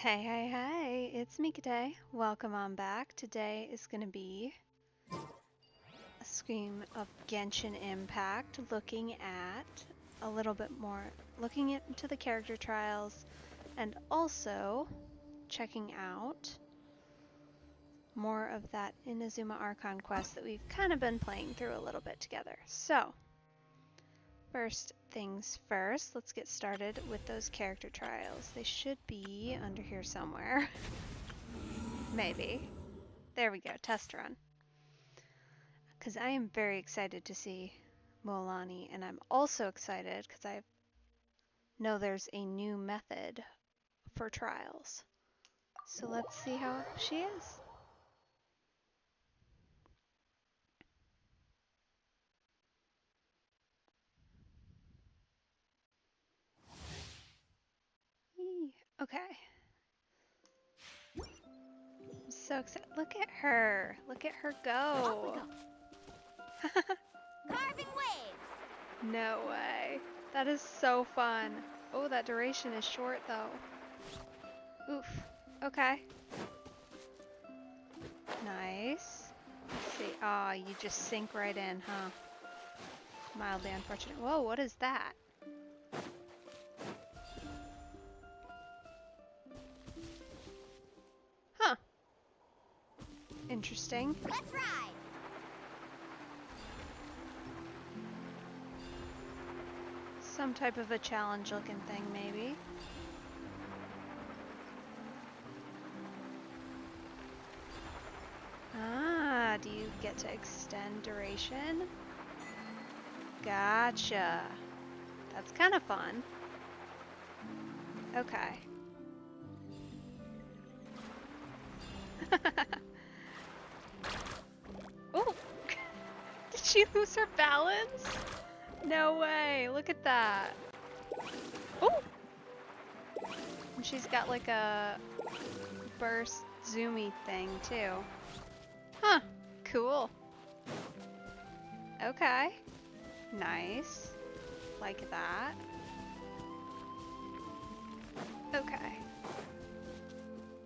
Hey, hey, hey, it's Mikate. Welcome on back. Today is going to be a stream of Genshin Impact, looking at a little bit more, looking into the character trials, and also checking out more of that Inazuma Archon quest that we've kind of been playing through a little bit together. So, first things first, let's get started with those character trials. They should be under here somewhere. Maybe. There we go, test run. Because I am very excited to see Moalani, and I'm also excited because I know there's a new method for trials. So let's see how she is. Okay. I'm so excited. Look at her. Look at her go. Carving waves. No way. That is so fun. Oh, that duration is short though. Oof. Okay. Nice. Let's see. Ah, you just sink right in, huh? Mildly unfortunate. Whoa, what is that? Huh. Interesting. Let's ride. Some type of a challenge looking thing, maybe. Ah, do you get to extend duration? Gotcha. That's kind of fun. Okay. Oh! Did she lose her balance? No way. Look at that. Oh! And she's got like a burst zoomy thing too. Huh. Cool. Okay. Nice. Like that. Okay.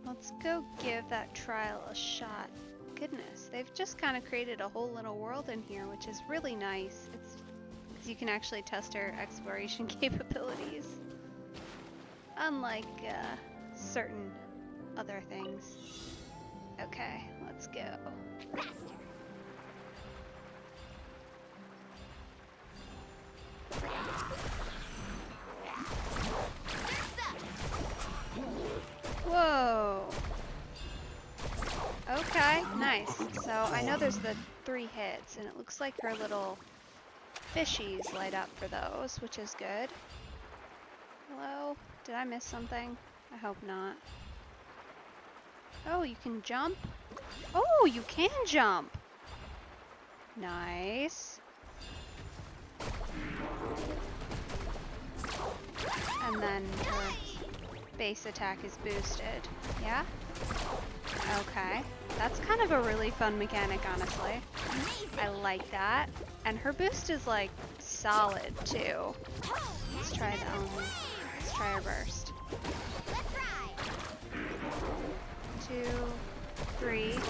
Let's go give that trial a shot. Goodness, they've just kind of created a whole little world in here, which is really nice. It's because you can actually test her exploration capabilities. Unlike certain other things. Okay, let's go. Faster. Whoa! Okay, nice. So I know there's the 3 hits, and it looks like her little fishies light up for those, which is good. Hello? Did I miss something? I hope not. Oh, you can jump? Oh, you can jump! Nice. And then her base attack is boosted. Yeah? Okay. That's kind of a really fun mechanic, honestly. I like that. And her boost is like solid too. Let's try her burst. Let's ride. 2, 3, hit.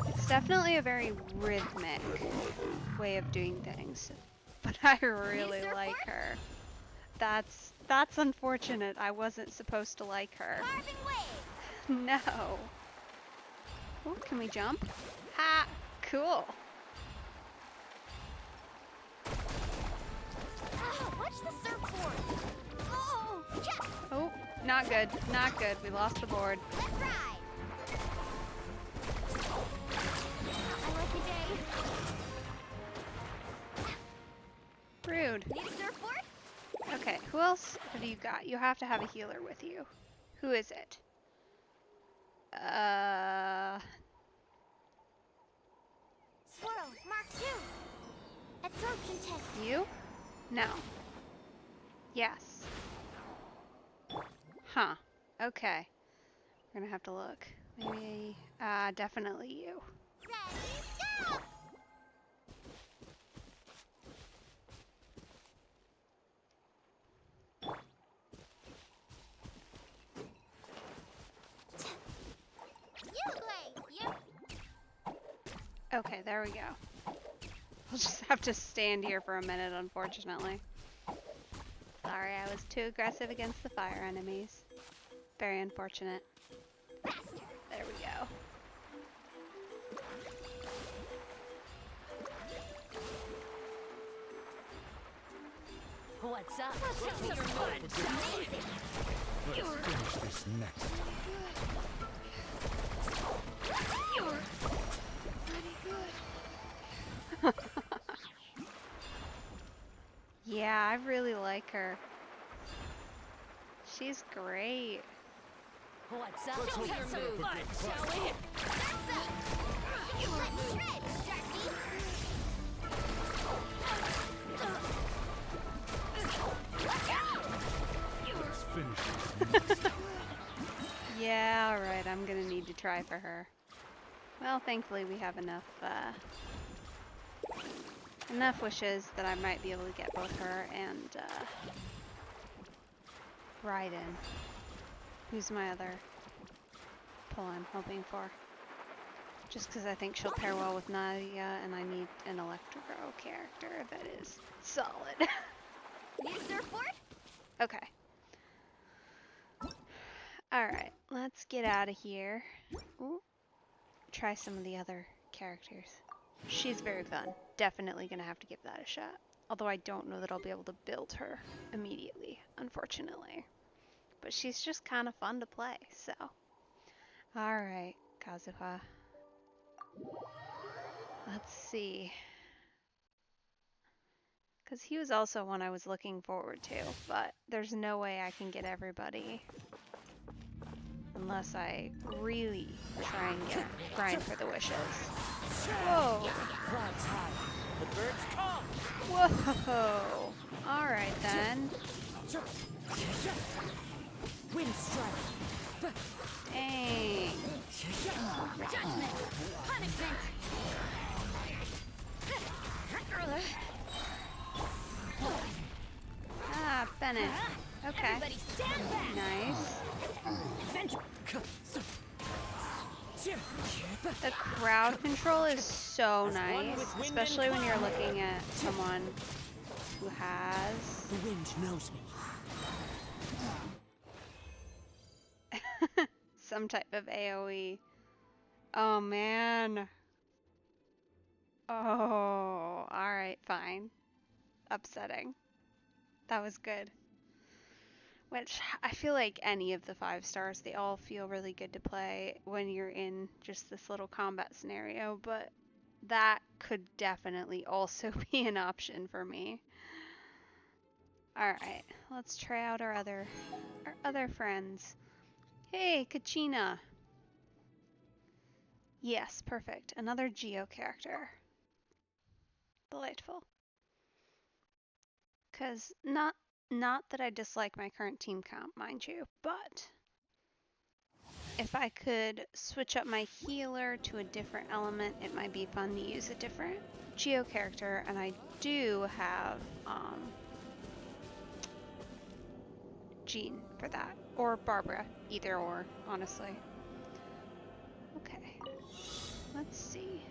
It's definitely a very rhythmic way of doing things, but I really like her. That's unfortunate. I wasn't supposed to like her. Carving waves. No. Oh, can we jump? Ha! Cool. Oh, watch the surfboard. Oh, yeah. Oh, not good. Not good. We lost the board. Let's ride. I like the day. Rude. Need a surfboard? Okay, who else have you got? You have to have a healer with you. Who is it? Swirl, Mark 2. Absorption test. You? No. Yes. Huh. Okay. We're gonna have to look. Maybe, definitely you. Ready, go! Okay, there we go. We'll just have to stand here for a minute, unfortunately. Sorry, I was too aggressive against the fire enemies. Very unfortunate. There we go. What's up? Let's have some fun, shall we? Let's finish this next. You're pretty good. Yeah, I really like her. She's great. What's up? Let's have some fun, shall we? That's it! You're shred, Sharky! Let's finish this next. Yeah, alright, I'm gonna need to try for her. Well, thankfully we have enough wishes that I might be able to get both her and Raiden. Who's my other pull I'm hoping for. Just because I think she'll pair well with Nadia, and I need an Electro character that is solid. Need a surfboard? Okay. Alright, let's get out of here. Ooh. Try some of the other characters. She's very fun. Definitely gonna have to give that a shot. Although I don't know that I'll be able to build her immediately, unfortunately. But she's just kind of fun to play, so. Alright, Kazuha. Let's see. Because he was also one I was looking forward to, but there's no way I can get everybody unless I really try and grind for the wishes. Whoa! Clouds high. The birds come. Whoa! Alright then. Wind strike. Dang. Judgment! Punishment! Ah, Bennett. Okay. Everybody stand back! Nice. The crowd control is so nice, especially when you're looking at someone who has The wind knows me. some type of AoE. Oh man. Oh, alright, fine. Upsetting. That was good. Which, I feel like any of the 5 stars, they all feel really good to play when you're in just this little combat scenario, but that could definitely also be an option for me. Alright, let's try out our other friends. Hey, Kachina! Yes, perfect. Another Geo character. Delightful. Because not that I dislike my current team comp, mind you, but if I could switch up my healer to a different element, it might be fun to use a different Geo character, and I do have Jean for that, or Barbara, either or, honestly. Okay, let's see.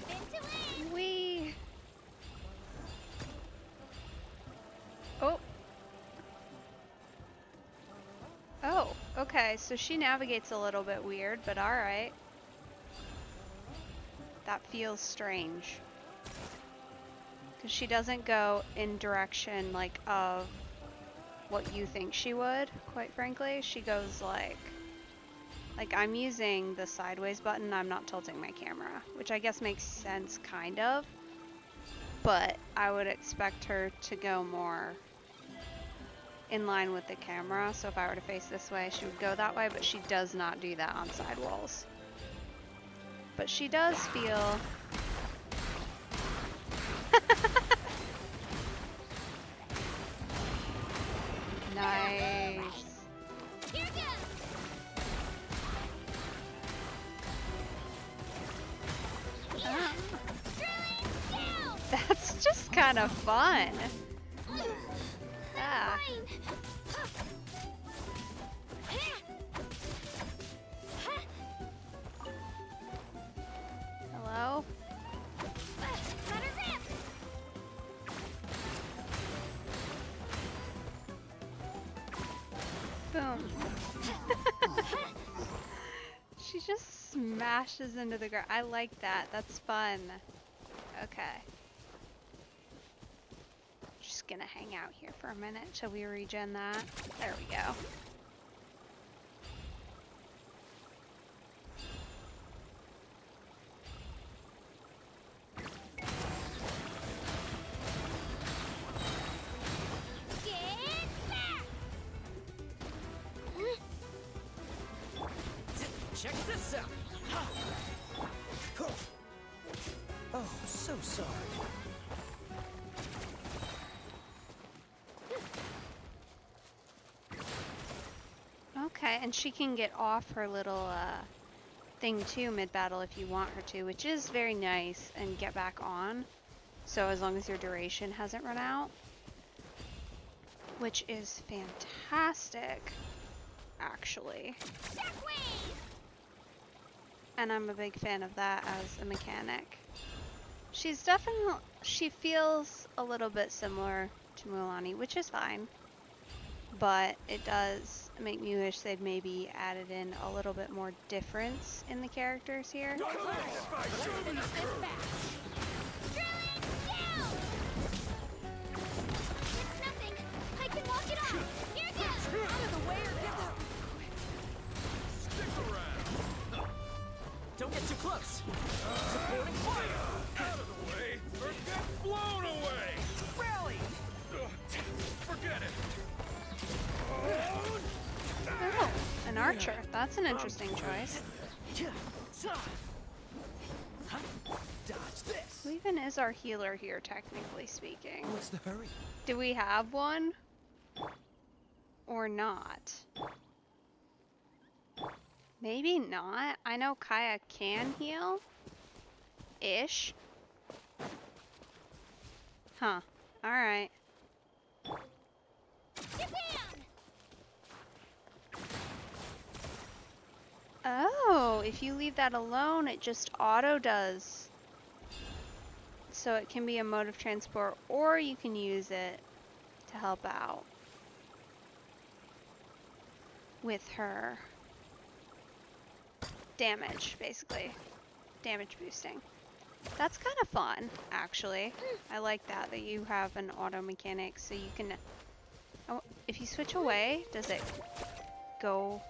Into it! Wee! Oh! Oh, okay, so she navigates a little bit weird, but alright. That feels strange. Because she doesn't go in direction, like, of what you think she would, quite frankly. She goes like I'm using the sideways button, I'm not tilting my camera, which I guess makes sense, kind of. But I would expect her to go more in line with the camera, so if I were to face this way, she would go that way, but she does not do that on sidewalls. But she does feel... Nice. Here goes! Ah, Drilling down! that's just kind of fun. Ah. Boom. She just smashes into the ground. I like that. That's fun. Okay. Just gonna hang out here for a minute till we regen that. There we go. Check this out. Oh, so sorry. Okay, and she can get off her little thing too mid-battle if you want her to, which is very nice, and get back on. So as long as your duration hasn't run out, which is fantastic, actually. And I'm a big fan of that as a mechanic. She feels a little bit similar to Mulan, which is fine. But it does make me wish they'd maybe added in a little bit more difference in the characters here. Don't get too close. Supporting fire. Out of the way, or get blown away! Rally. Forget it! Oh, an archer. That's an interesting choice. Dodge this. Who even is our healer here, technically speaking? What's the hurry? Do we have one? Or not? Maybe not. I know Kaya can heal. Ish. Huh. Alright. Oh, if you leave that alone, it just auto does. So it can be a mode of transport, or you can use it to help out with her damage, basically. Damage boosting. That's kind of fun, actually. I like that you have an auto mechanic, so you can... Oh, if you switch away, does it go...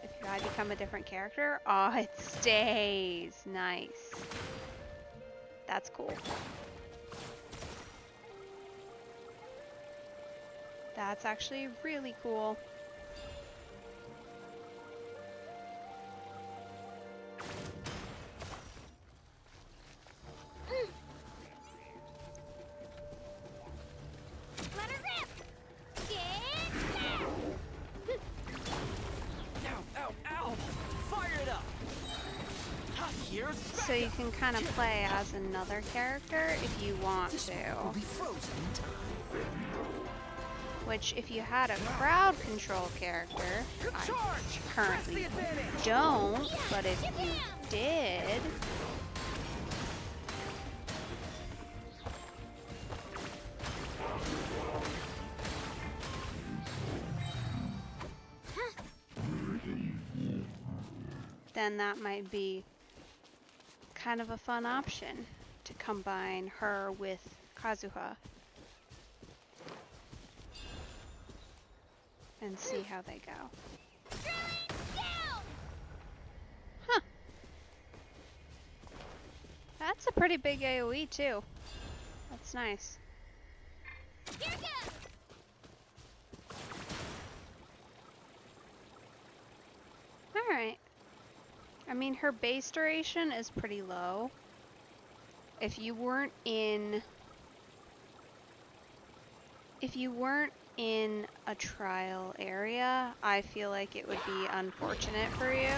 If I become a different character? Oh, it stays. Nice. That's cool. That's actually really cool. So you can kind of play as another character if you want to. Which, if you had a crowd control character, I currently don't, but if you did... then that might be kind of a fun option to combine her with Kazuha and see how they go. Huh. That's a pretty big AoE too. That's nice. Alright. I mean, her base duration is pretty low. If you weren't in a trial area, I feel like it would be unfortunate for you.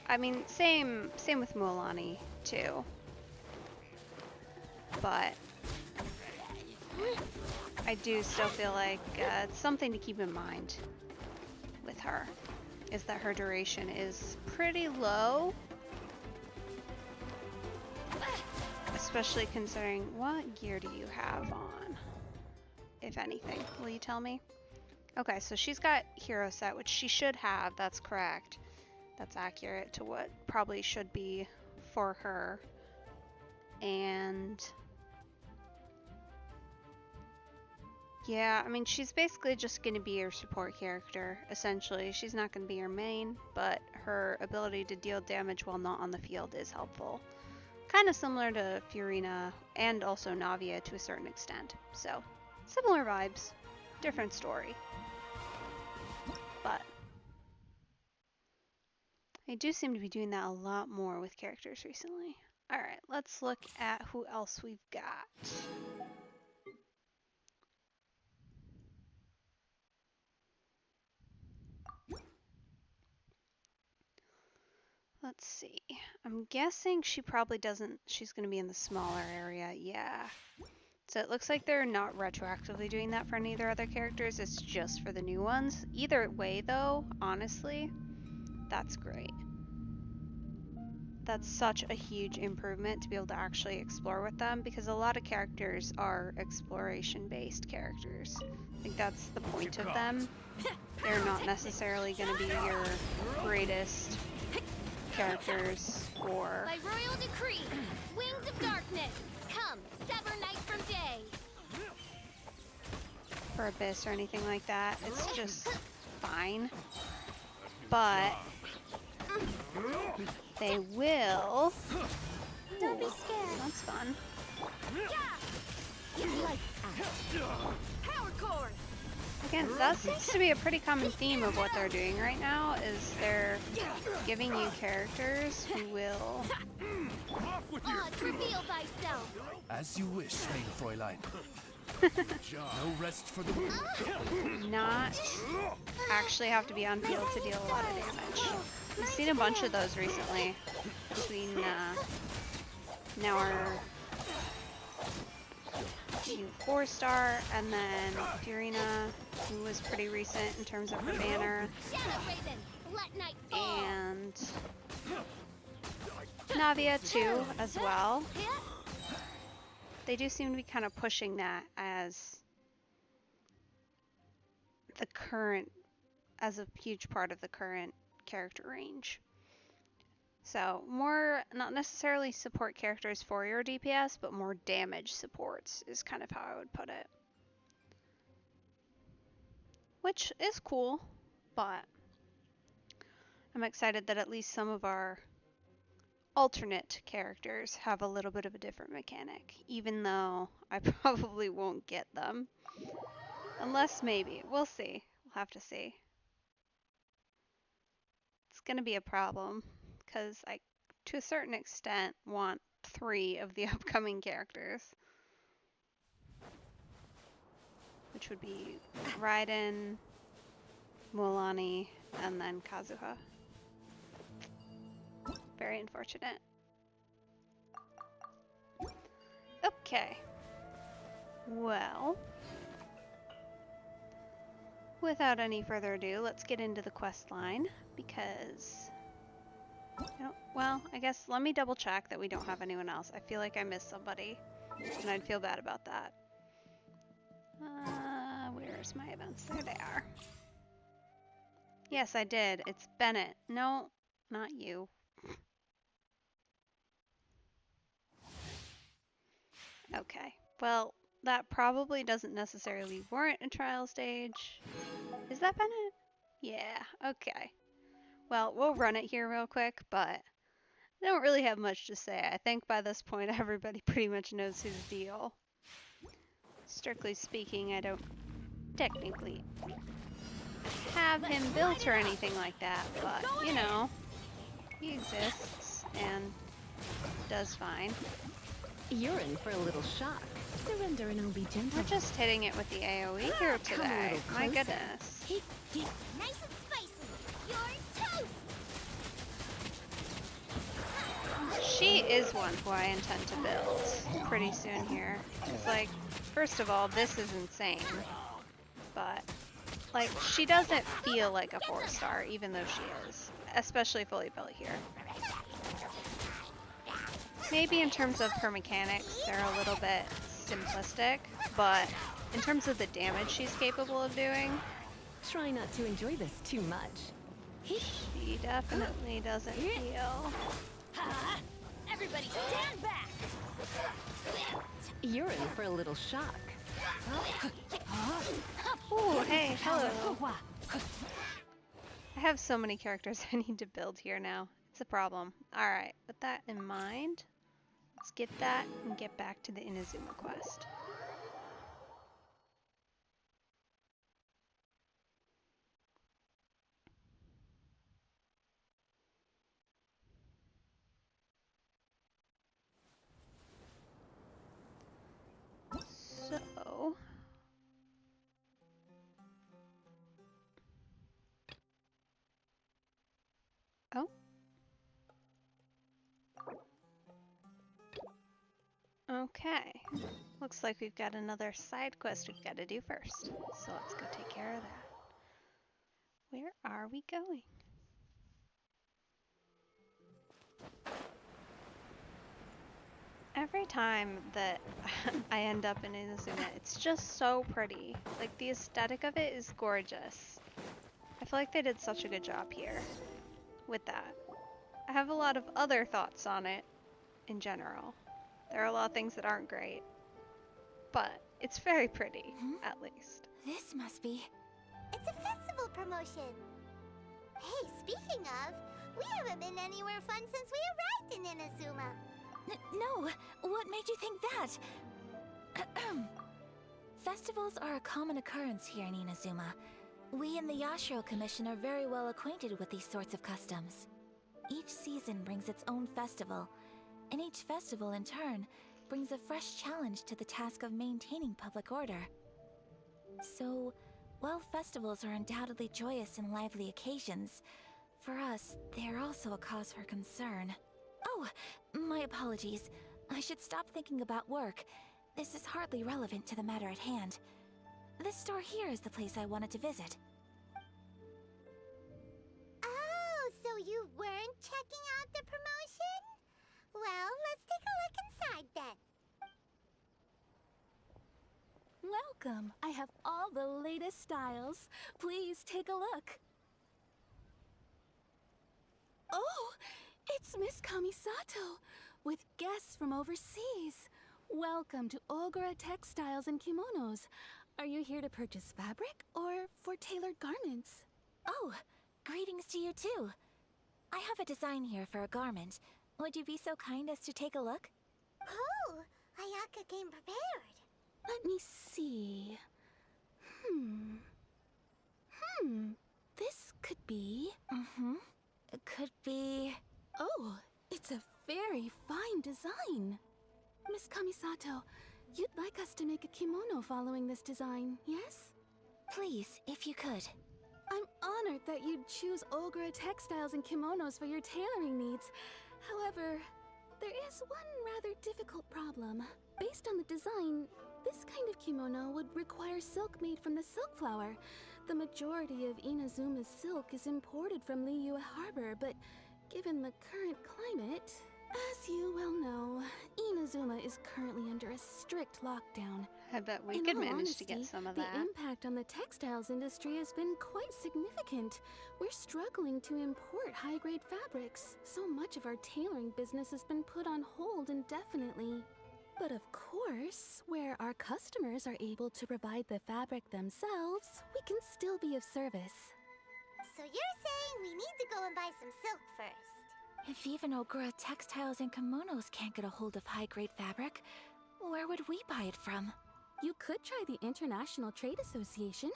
I mean, same with Mulan too. But I do still feel like it's something to keep in mind with her, is that her duration is pretty low. Especially considering, what gear do you have on? If anything, will you tell me? Okay, so she's got hero set, which she should have. That's correct. That's accurate to what probably should be for her. And yeah, I mean, she's basically just going to be your support character, essentially. She's not going to be your main, but her ability to deal damage while not on the field is helpful. Kind of similar to Fiorina and also Navia to a certain extent. So, similar vibes, different story. But I do seem to be doing that a lot more with characters recently. Alright, let's look at who else we've got. Let's see. I'm guessing she probably doesn't, she's going to be in the smaller area. Yeah. So it looks like they're not retroactively doing that for any of their other characters. It's just for the new ones. Either way, though, honestly, that's great. That's such a huge improvement to be able to actually explore with them, because a lot of characters are exploration-based characters. I think that's the point of them. They're not necessarily going to be your greatest characters or By royal decree, wings of darkness, come, sever night from day. for Abyss or anything like that. It's just fine. But they will. Don't be scared. That's fun. Power core. Again, that seems to be a pretty common theme of what they're doing right now, is they're giving you characters who will... Odds, reveal thyself. As you wish, main Fräulein. No rest for the weak. not actually have to be on field to deal a lot of damage. We've seen a bunch of those recently between now our new 4-star and then Fiorina, who was pretty recent in terms of her banner, Shadow Raven, let night fall. and Navia too as well. They do seem to be kind of pushing that as the current, as a huge part of the current character range. So more, not necessarily support characters for your DPS, but more damage supports is kind of how I would put it. Which is cool, but I'm excited that at least some of our alternate characters have a little bit of a different mechanic, even though I probably won't get them. Unless maybe. We'll see. We'll have to see. It's going to be a problem, because I, to a certain extent, want 3 of the upcoming characters. Which would be Raiden, Mualani, and then Kazuha. Very unfortunate. Okay. Well, without any further ado, let's get into the quest line, because well, I guess let me double check that we don't have anyone else. I feel like I missed somebody, and I'd feel bad about that. Where's my events? There they are. Yes, I did. It's Bennett. No, not you. Okay, well, that probably doesn't necessarily warrant a trial stage. Is that Bennett? Yeah, okay. Well, we'll run it here real quick, but I don't really have much to say. I think by this point everybody pretty much knows his deal. Strictly speaking, I don't technically have him built or anything like that, but, you know, he exists and does fine. You're in for a little shock. Surrender and I'll be gentle. We're just hitting it with the AoE here today. My goodness. Nice and spicy. You're toast. She is one who I intend to build pretty soon here. It's like, first of all, this is insane. But, like, she doesn't feel like a 4-star, even though she is. Especially fully built here. Maybe in terms of her mechanics, they're a little bit simplistic, but in terms of the damage she's capable of doing, Try not to enjoy this too much. She definitely doesn't feel. Ha! Everybody stand back! You're in for a little shock. Ooh, hey, hello. I have so many characters I need to build here now. It's a problem. Alright, with that in mind, let's get that and get back to the Inazuma quest. So... Oh. Okay. Looks like we've got another side quest we've got to do first. So let's go take care of that. Where are we going? Every time that I end up in Inazuma, it's just so pretty. Like, the aesthetic of it is gorgeous. I feel like they did such a good job here with that. I have a lot of other thoughts on it in general. There are a lot of things that aren't great, but it's very pretty, at least. This must be... It's a festival promotion. Hey, speaking of, we haven't been anywhere fun since we arrived in Inazuma. No, what made you think that? Festivals are a common occurrence here in Inazuma. We in the Yashiro Commission are very well acquainted with these sorts of customs. Each season brings its own festival, and each festival in turn brings a fresh challenge to the task of maintaining public order. So, while festivals are undoubtedly joyous and lively occasions, for us, they are also a cause for concern. Oh, my apologies. I should stop thinking about work. This is hardly relevant to the matter at hand. This store here is the place I wanted to visit. Oh, so you weren't checking out the promotion? Well, let's take a look inside then. Welcome. I have all the latest styles. Please take a look. Oh, it's Miss Kamisato with guests from overseas. Welcome to Ogura Textiles and Kimonos. Are you here to purchase fabric or for tailored garments? Oh, greetings to you too. I have a design here for a garment. Would you be so kind as to take a look? Oh, Ayaka came prepared. Let me see. This could be... It could be... Oh, it's a very fine design. Miss Kamisato, you'd like us to make a kimono following this design, yes? Please, if you could. I'm honored that you'd choose Ogura Textiles and Kimonos for your tailoring needs. However, there is one rather difficult problem. Based on the design, this kind of kimono would require silk made from the silk flower. The majority of Inazuma's silk is imported from Liyue Harbor, but given the current climate, as you well know, Inazuma is currently under a strict lockdown. I bet we In could all manage to get honesty, some of the that. impact on the textiles industry has been quite significant. We're struggling to import high-grade fabrics. So much of our tailoring business has been put on hold indefinitely. But of course, where our customers are able to provide the fabric themselves, we can still be of service. So you're saying we need to go and buy some silk first? If even Ogura Textiles and Kimonos can't get a hold of high-grade fabric, where would we buy it from? You could try the International Trade Association.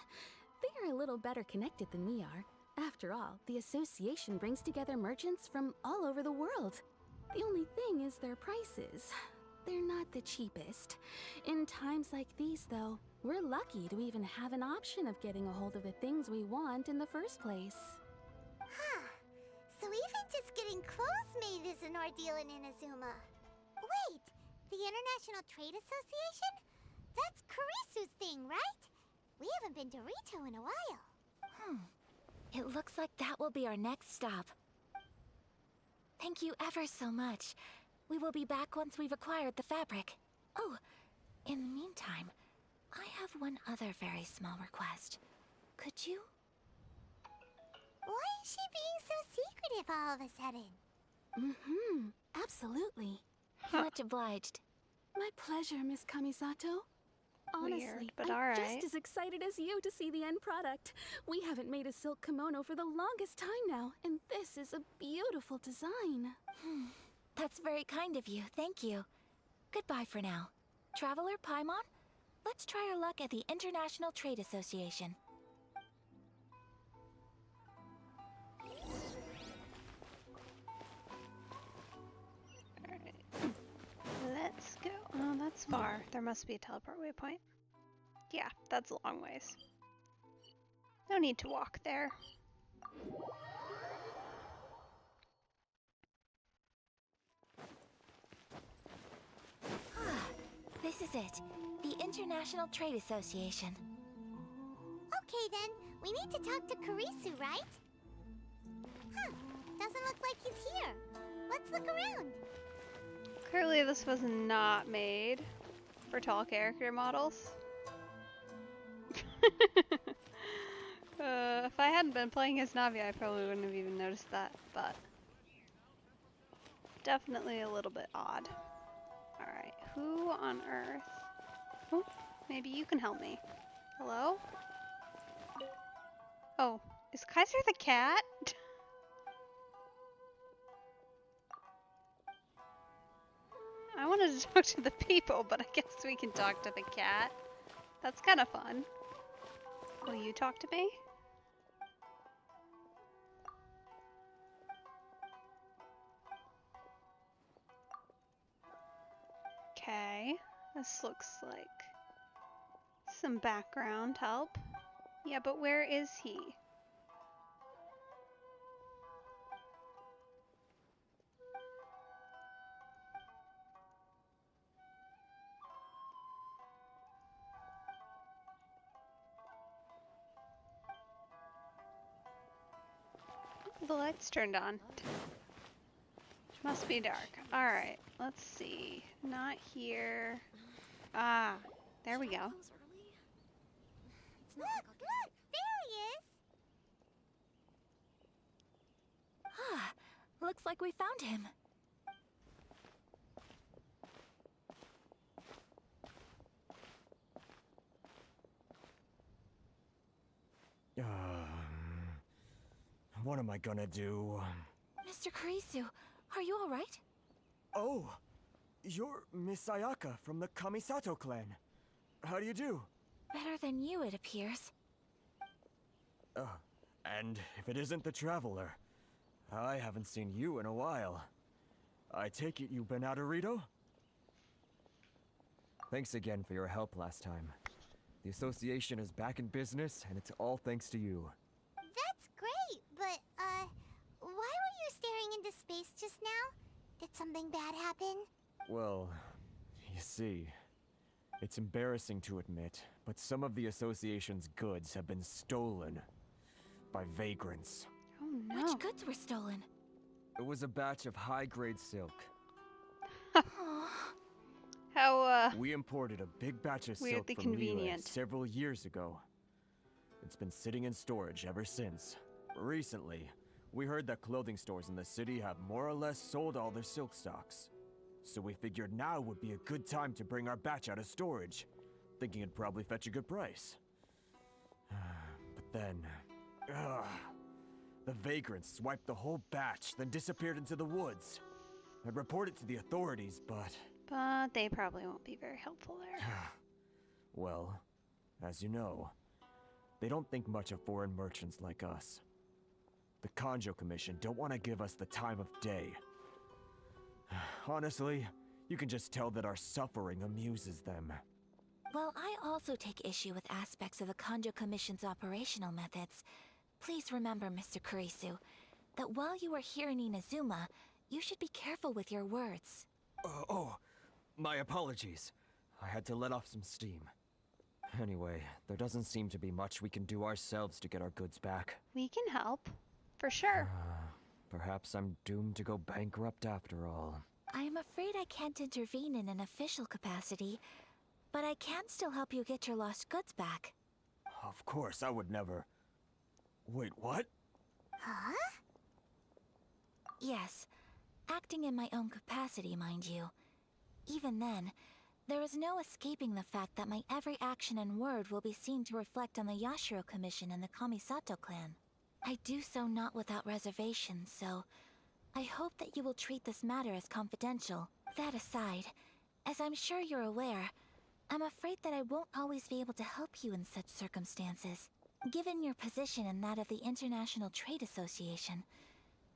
They are a little better connected than we are. After all, the association brings together merchants from all over the world. The only thing is their prices. They're not the cheapest. In times like these, though, we're lucky to even have an option of getting a hold of the things we want in the first place. Huh. So even just getting clothes made is an ordeal in Inazuma. Wait, the International Trade Association? That's Kurisu's thing, right? We haven't been to Rito in a while. It looks like that will be our next stop. Thank you ever so much. We will be back once we've acquired the fabric. Oh, in the meantime, I have one other very small request. Could you Why is she being so secretive all of a sudden? Absolutely. Much obliged. My pleasure, Miss Kamisato. Honestly, Weird, but I'm alright. just as excited as you to see the end product. We haven't made a silk kimono for the longest time now, and this is a beautiful design. That's very kind of you, thank you. Goodbye for now. Traveler Paimon, let's try our luck at the International Trade Association. Alright. Let's go. Oh, that's far. There must be a teleport waypoint. Yeah, that's a long ways. No need to walk there. This is it, the International Trade Association. Okay then, we need to talk to Kurisu, right? Huh, doesn't look like he's here. Let's look around. Clearly this was not made for tall character models. If I hadn't been playing as Navi, I probably wouldn't have even noticed that, but definitely a little bit odd. Alright, who on earth? Oh, maybe you can help me. Hello? Oh, is Kaiser the cat? I wanted to talk to the people, but I guess we can talk to the cat. That's kind of fun. Will you talk to me? Okay, this looks like some background help. Yeah, but where is he? The lights turned on. Must be dark. Alright, let's see. Not here. Ah, there we go. Look, look, there he is. Ah, looks like we found him. What am I gonna do? Mr. Kurisu, are you alright? Oh, you're Miss Ayaka from the Kamisato clan. How do you do? Better than you, it appears. And if it isn't the Traveler, I haven't seen you in a while. I take it you've been out of Rito? Thanks again for your help last time. The association is back in business, and it's all thanks to you. That's great, but, why were you staring into space just now? Did something bad happen? Well, you see, it's embarrassing to admit, but some of the association's goods have been stolen by vagrants. Oh no. Which goods were stolen? It was a batch of high-grade silk. How, We imported a big batch of silk weirdly from Liyue convenient. several years ago. It's been sitting in storage ever since. Recently, we heard that clothing stores in the city have more or less sold all their silk stocks. So we figured now would be a good time to bring our batch out of storage, thinking it'd probably fetch a good price. But then, the vagrants swiped the whole batch, then disappeared into the woods. I'd report it to the authorities, but they probably won't be very helpful there. well, as you know, they don't think much of foreign merchants like us. The Kanjo Commission don't want to give us the time of day. Honestly, you can just tell that our suffering amuses them. Well, I also take issue with aspects of the Kanjo Commission's operational methods. Please remember, Mr. Kurisu, that while you are here in Inazuma, you should be careful with your words. My apologies. I had to let off some steam. Anyway, there doesn't seem to be much we can do ourselves to get our goods back. We can help. For sure. Perhaps I'm doomed to go bankrupt after all. I am afraid I can't intervene in an official capacity, but I can still help you get your lost goods back. Of course, I would never... Wait, what? Huh? Yes, acting in my own capacity, mind you. Even then, there is no escaping the fact that my every action and word will be seen to reflect on the Yashiro Commission and the Kamisato clan. I do so not without reservation, so I hope that you will treat this matter as confidential. That aside, as I'm sure you're aware, I'm afraid that I won't always be able to help you in such circumstances. Given your position and that of the International Trade Association,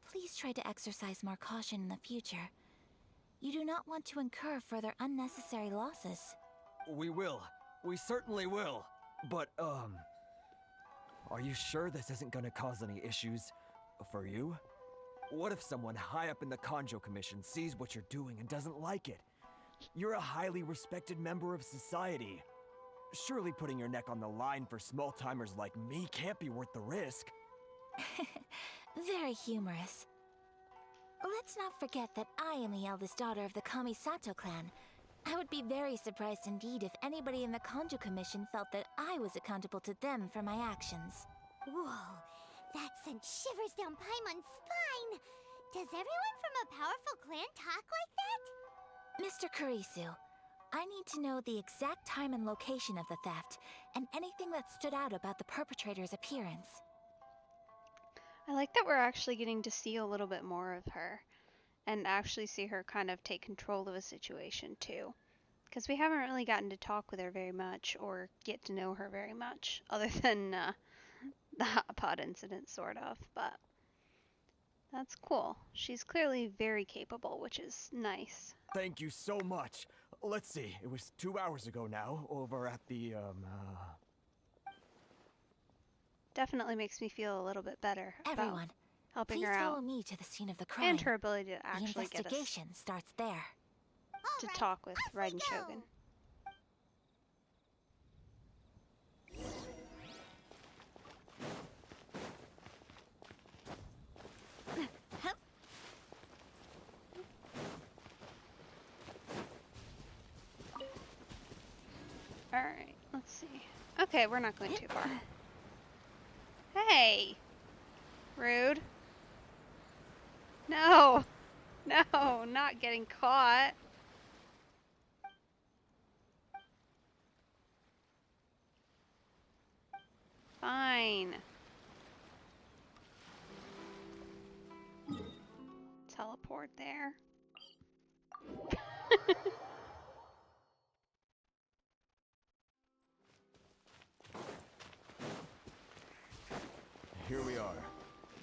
please try to exercise more caution in the future. You do not want to incur further unnecessary losses. We will. We certainly will. But, are you sure this isn't gonna cause any issues for you? What if someone high up in the Kanjo Commission sees what you're doing and doesn't like it? You're a highly respected member of society. Surely putting your neck on the line for small-timers like me can't be worth the risk. Very humorous. Let's not forget that I am the eldest daughter of the Kamisato clan. I would be very surprised indeed if anybody in the Kanjo Commission felt that I was accountable to them for my actions. Whoa, that sent shivers down Paimon's spine! Does everyone from a powerful clan talk like that? Mr. Kurisu, I need to know the exact time and location of the theft, and anything that stood out about the perpetrator's appearance. I like that we're actually getting to see a little bit more of her and actually see her kind of take control of a situation too. Because we haven't really gotten to talk with her very much or get to know her very much other than the hot pot incident, sort of. But that's cool. She's clearly very capable, which is nice. Thank you so much. Let's see, it was 2 hours ago now, over at the, Definitely makes me feel a little bit better about Everyone, helping please her follow out me to the scene of the crime. and her ability to The actually get us investigation starts there. to Alright, talk with off we Raiden go. Shogun. Alright, let's see. Okay, we're not going too far. Hey! Rude. No! No, not getting caught. Fine. Teleport there. here we are.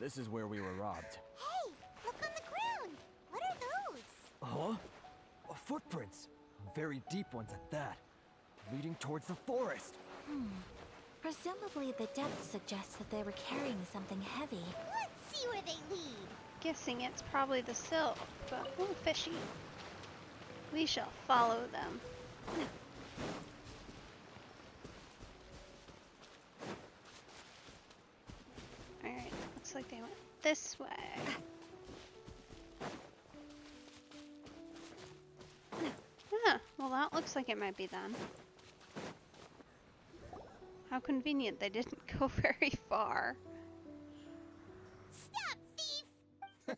This is where we were robbed. Hey, look on the ground! What are those? Huh? Footprints. Very deep ones at that. Leading towards the forest. Presumably the depth suggests that they were carrying something heavy. Let's see where they lead. Guessing it's probably the silk, but ooh, fishy. We shall follow them. Alright, looks like they went this way. Huh, well that looks like it might be them. How convenient they didn't go very far. Stop, thief!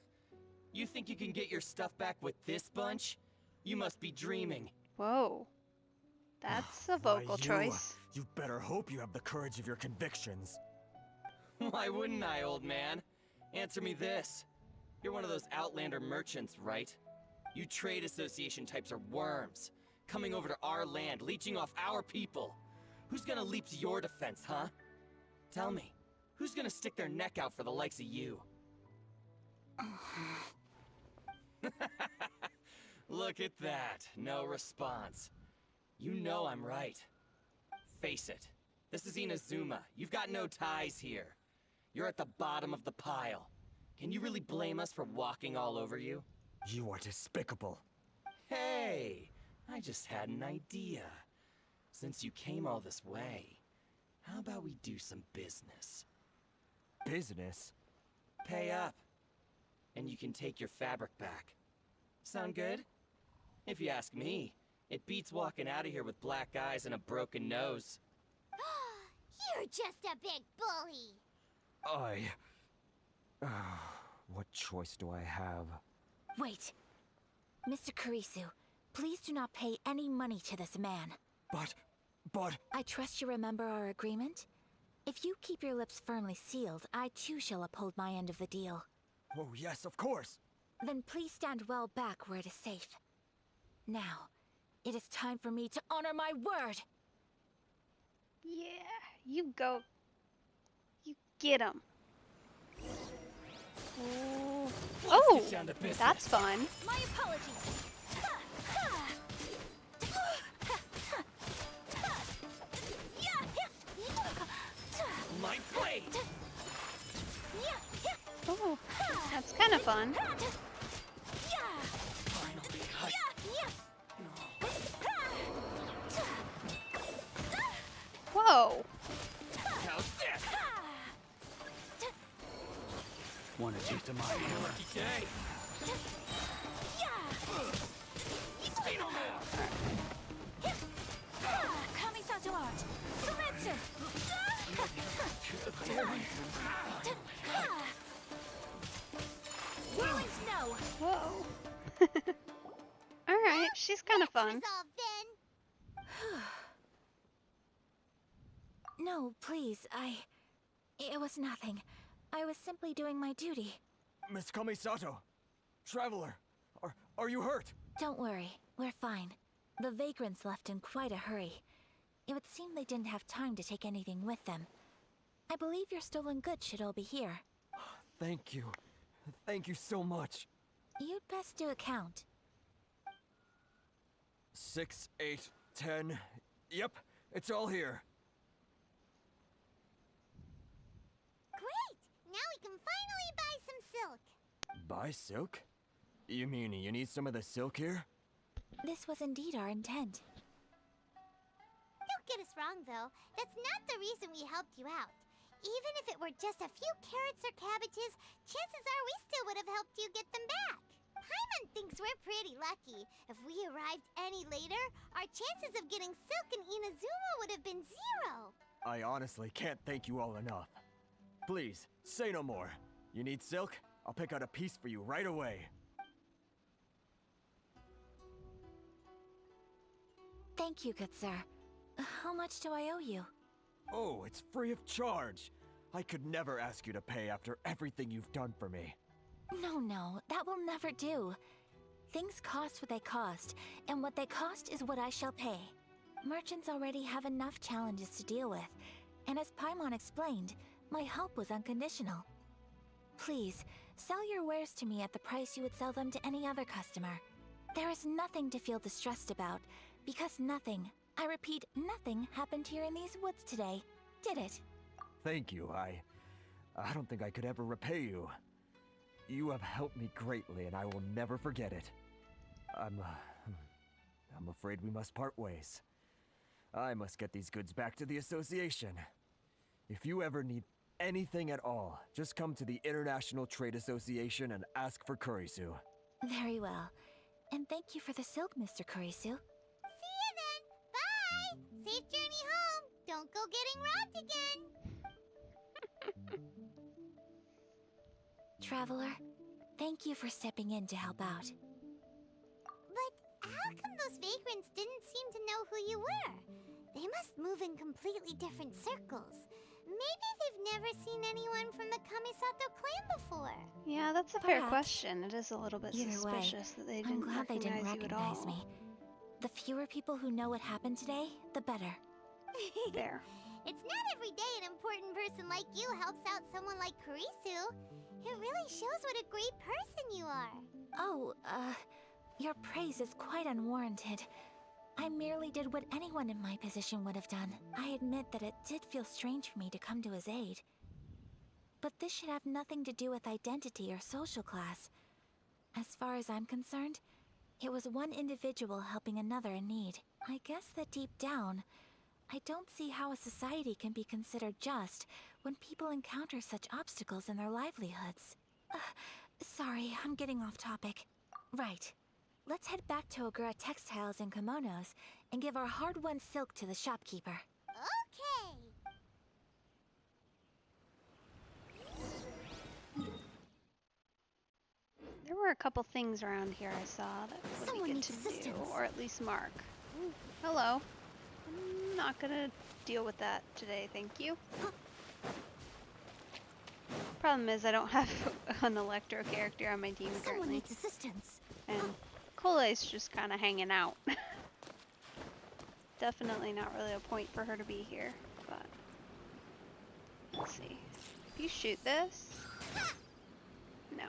You think you can get your stuff back with this bunch? You must be dreaming. Whoa. That's a vocal choice. You better hope you have the courage of your convictions. Why wouldn't I, old man? Answer me this. You're one of those Outlander merchants, right? You trade association types are worms, coming over to our land, leeching off our people. Who's gonna leap to your defense, huh? Tell me, who's gonna stick their neck out for the likes of you? Look at that, no response. You know I'm right. Face it, this is Inazuma. You've got no ties here. You're at the bottom of the pile. Can you really blame us for walking all over you? You are despicable. Hey, I just had an idea. Since you came all this way, how about we do some business? Business? Pay up, and you can take your fabric back. Sound good? If you ask me, it beats walking out of here with black eyes and a broken nose. You're just a big bully! What choice do I have? Wait. Mr. Kurisu, please do not pay any money to this man. But... I trust you remember our agreement? If you keep your lips firmly sealed, I too shall uphold my end of the deal. Oh, yes, of course! Then please stand well back where it is safe. Now, it is time for me to honor my word! Yeah, you go. You get him. Oh, get down to business. that's fun. My apologies! My blade! Oh, that's kind of fun. Finally, Whoa. how's this? Want a taste of my hammer? Lucky day. Say no more. Kamisato art! Suretsu! Whirling snow! Whoa. Alright, she's kind of fun. Resolved then. No, please, It was nothing. I was simply doing my duty. Miss Kamisato! Traveler! Are you hurt? Don't worry, we're fine. The vagrants left in quite a hurry. It would seem they didn't have time to take anything with them. I believe your stolen goods should all be here. Thank you. Thank you so much. You'd best do a count. 6, 8, 10. Yep, it's all here. Great! Now we can finally buy some silk. Buy silk? You mean you need some of the silk here? This was indeed our intent. Don't get us wrong, though. That's not the reason we helped you out. Even if it were just a few carrots or cabbages, chances are we still would have helped you get them back. Paimon thinks we're pretty lucky. If we arrived any later, our chances of getting silk in Inazuma would have been 0. I honestly can't thank you all enough. Please, say no more. You need silk? I'll pick out a piece for you right away. Thank you, good sir. How much do I owe you? Oh, it's free of charge. I could never ask you to pay after everything you've done for me. No, that will never do. Things cost what they cost, and what they cost is what I shall pay. Merchants already have enough challenges to deal with, and as Paimon explained, my help was unconditional. Please, sell your wares to me at the price you would sell them to any other customer. There is nothing to feel distressed about, because nothing, I repeat, nothing happened here in these woods today, did it? Thank you. I don't think I could ever repay you. You have helped me greatly, and I will never forget it. I'm afraid we must part ways. I must get these goods back to the association. If you ever need anything at all, just come to the International Trade Association and ask for Kurisu. Very well. And thank you for the silk, Mr. Kurisu. See you then. Bye. Safe journey home. Don't go getting robbed again. Traveler, thank you for stepping in to help out. But how come those vagrants didn't seem to know who you were? They must move in completely different circles. Maybe they've never seen anyone from the Kamisato clan before. Yeah, that's a fair Perhaps. question. It is a little bit Either way, suspicious that they I'm didn't glad they didn't recognize you at recognize all. me. The fewer people who know what happened today, the better. There. It's not every day an important person like you helps out someone like Kurisu. It really shows what a great person you are. Oh, your praise is quite unwarranted. I merely did what anyone in my position would have done. I admit that it did feel strange for me to come to his aid. But this should have nothing to do with identity or social class. As far as I'm concerned, it was one individual helping another in need. I guess that deep down, I don't see how a society can be considered just when people encounter such obstacles in their livelihoods. Sorry, I'm getting off topic. Right. Let's head back to Ogura Textiles and Kimonos and give our hard-won silk to the shopkeeper. Okay. couple things around here I saw that would Someone be good needs to assistance. do, or at least mark. Ooh, hello. I'm not gonna deal with that today, thank you. Problem is, I don't have an Electro character on my team Someone currently, needs assistance. and Cole's just kind of hanging out. Definitely not really a point for her to be here, but let's see. If you shoot this, no.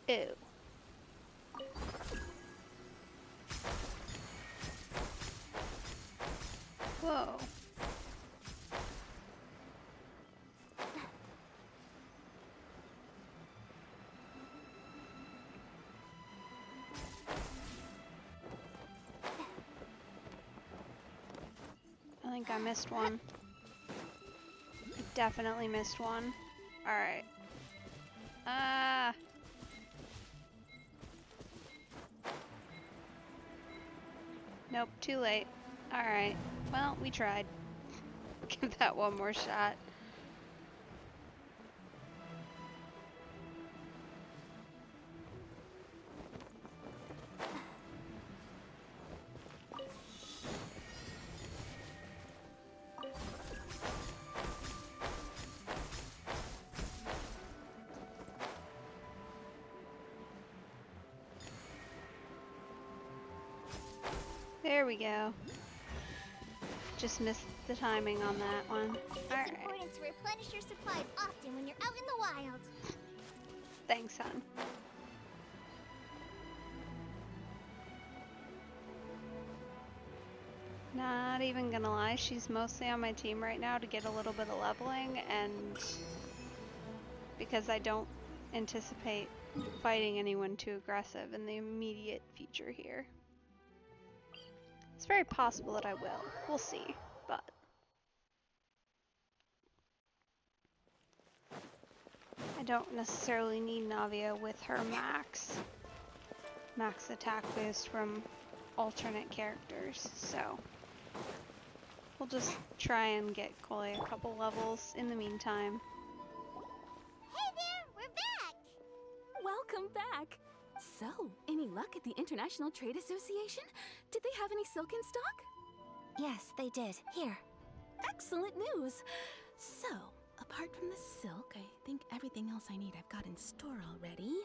Ew. Whoa. I think I missed one. I definitely missed one. Alright. Ah. Nope, too late. Alright. Well, we tried. Give that one more shot. There we go. Just missed the timing on that one. It's Alright. important to replenish your supplies often when you're out in the wild. Thanks, hon. Not even gonna lie, she's mostly on my team right now to get a little bit of leveling, and because I don't anticipate fighting anyone too aggressive in the immediate future here. It's very possible that I will. We'll see, but I don't necessarily need Navia with her max attack boost from alternate characters, so we'll just try and get Cole a couple levels in the meantime. Hey there, we're back! Welcome back! So, any luck at the International Trade Association? Did they have any silk in stock? Yes, they did. Here. Excellent news! So, apart from the silk, I think everything else I need I've got in store already.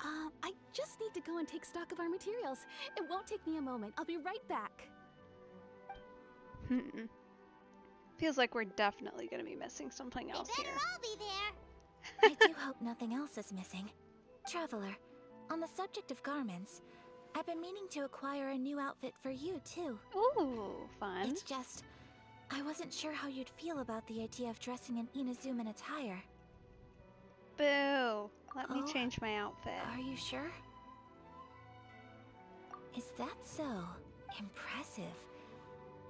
I just need to go and take stock of our materials. It won't take me a moment. I'll be right back. Feels like we're definitely going to be missing something else They here. better all be there. I do hope nothing else is missing. Traveler, on the subject of garments, I've been meaning to acquire a new outfit for you, too. Ooh, fun. It's just, I wasn't sure how you'd feel about the idea of dressing in Inazuman attire. Boo! Let me Oh, change my outfit. Are you sure? Is that so? Impressive.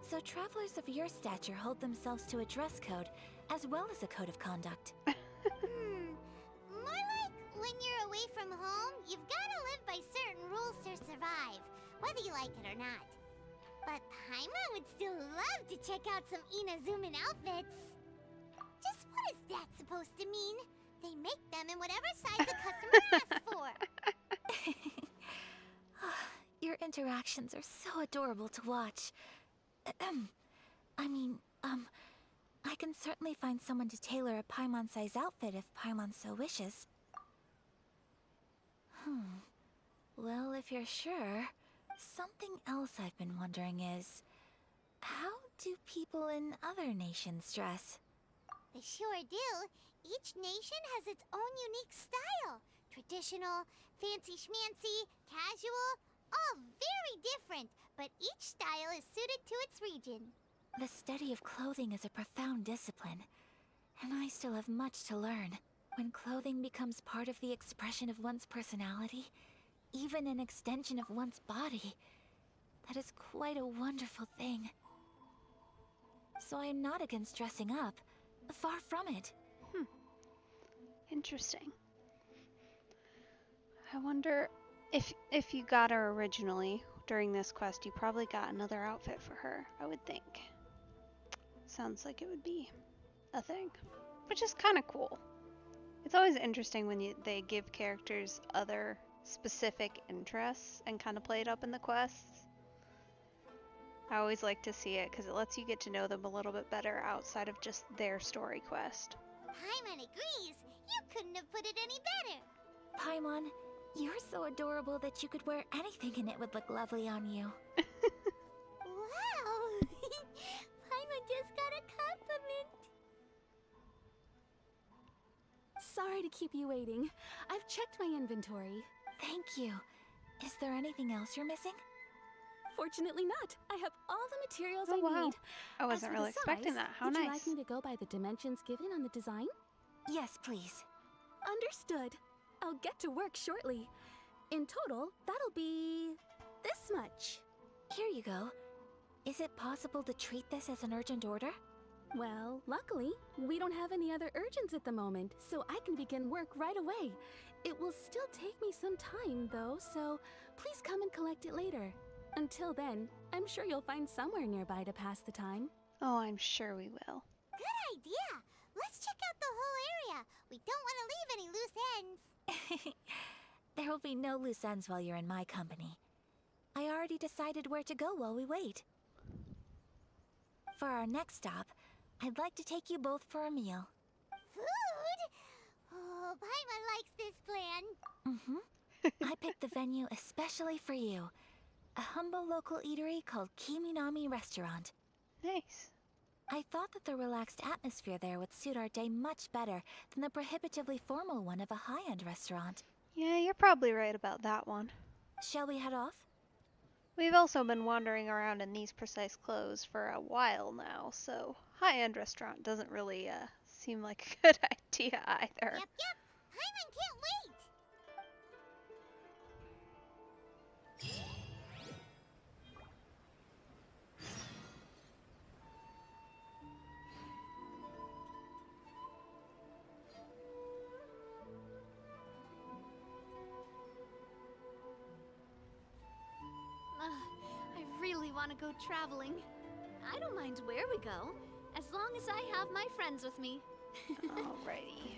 So travelers of your stature hold themselves to a dress code, as well as a code of conduct. More like when you're away from home, you've gotta live by certain rules to survive, whether you like it or not. But Paimon would still love to check out some Inazuman outfits. Just what is that supposed to mean? They make them in whatever size the customer asks for. Your interactions are so adorable to watch. I can certainly find someone to tailor a Paimon-size outfit if Paimon so wishes. Well, if you're sure, something else I've been wondering is, how do people in other nations dress? They sure do. Each nation has its own unique style. Traditional, fancy schmancy, casual, all very different, but each style is suited to its region. The study of clothing is a profound discipline, and I still have much to learn. When clothing becomes part of the expression of one's personality, even an extension of one's body, that is quite a wonderful thing. So I am not against dressing up. Far from it. Interesting. I wonder if you got her originally during this quest, you probably got another outfit for her, I would think. Sounds like it would be a thing. which is kind of cool. It's always interesting when they give characters other specific interests and kind of play it up in the quests. I always like to see it because it lets you get to know them a little bit better outside of just their story quest. Paimon agrees. You couldn't have put it any better. Paimon, you're so adorable that you could wear anything and it would look lovely on you. Wow! Paimon just got a compliment. Sorry to keep you waiting. I've checked my inventory. Thank you. Is there anything else you're missing? Fortunately not. I have all the materials Oh, I wow. need. I wasn't As for really the expecting size, that. How would nice. you like me to go by the dimensions given on the design? Yes, please. Understood. I'll get to work shortly. In total, that'll be this much. Here you go. Is it possible to treat this as an urgent order? Well, luckily, we don't have any other urgents at the moment, so I can begin work right away. It will still take me some time, though, so please come and collect it later. Until then, I'm sure you'll find somewhere nearby to pass the time. Oh, I'm sure we will. Good idea. Let's check out the whole area. We don't want to leave any loose ends. There will be no loose ends while you're in my company. I already decided where to go while we wait. For our next stop, I'd like to take you both for a meal. Food? Oh, Paimon likes this plan. I picked the venue especially for you. A humble local eatery called Kiminami Restaurant. Nice. I thought that the relaxed atmosphere there would suit our day much better than the prohibitively formal one of a high-end restaurant. Yeah, you're probably right about that one. Shall we head off? We've also been wandering around in these precise clothes for a while now, so high-end restaurant doesn't really seem like a good idea either. Yep. Paimon can't wait. I really want to go traveling. I don't mind where we go, as long as I have my friends with me. Alrighty.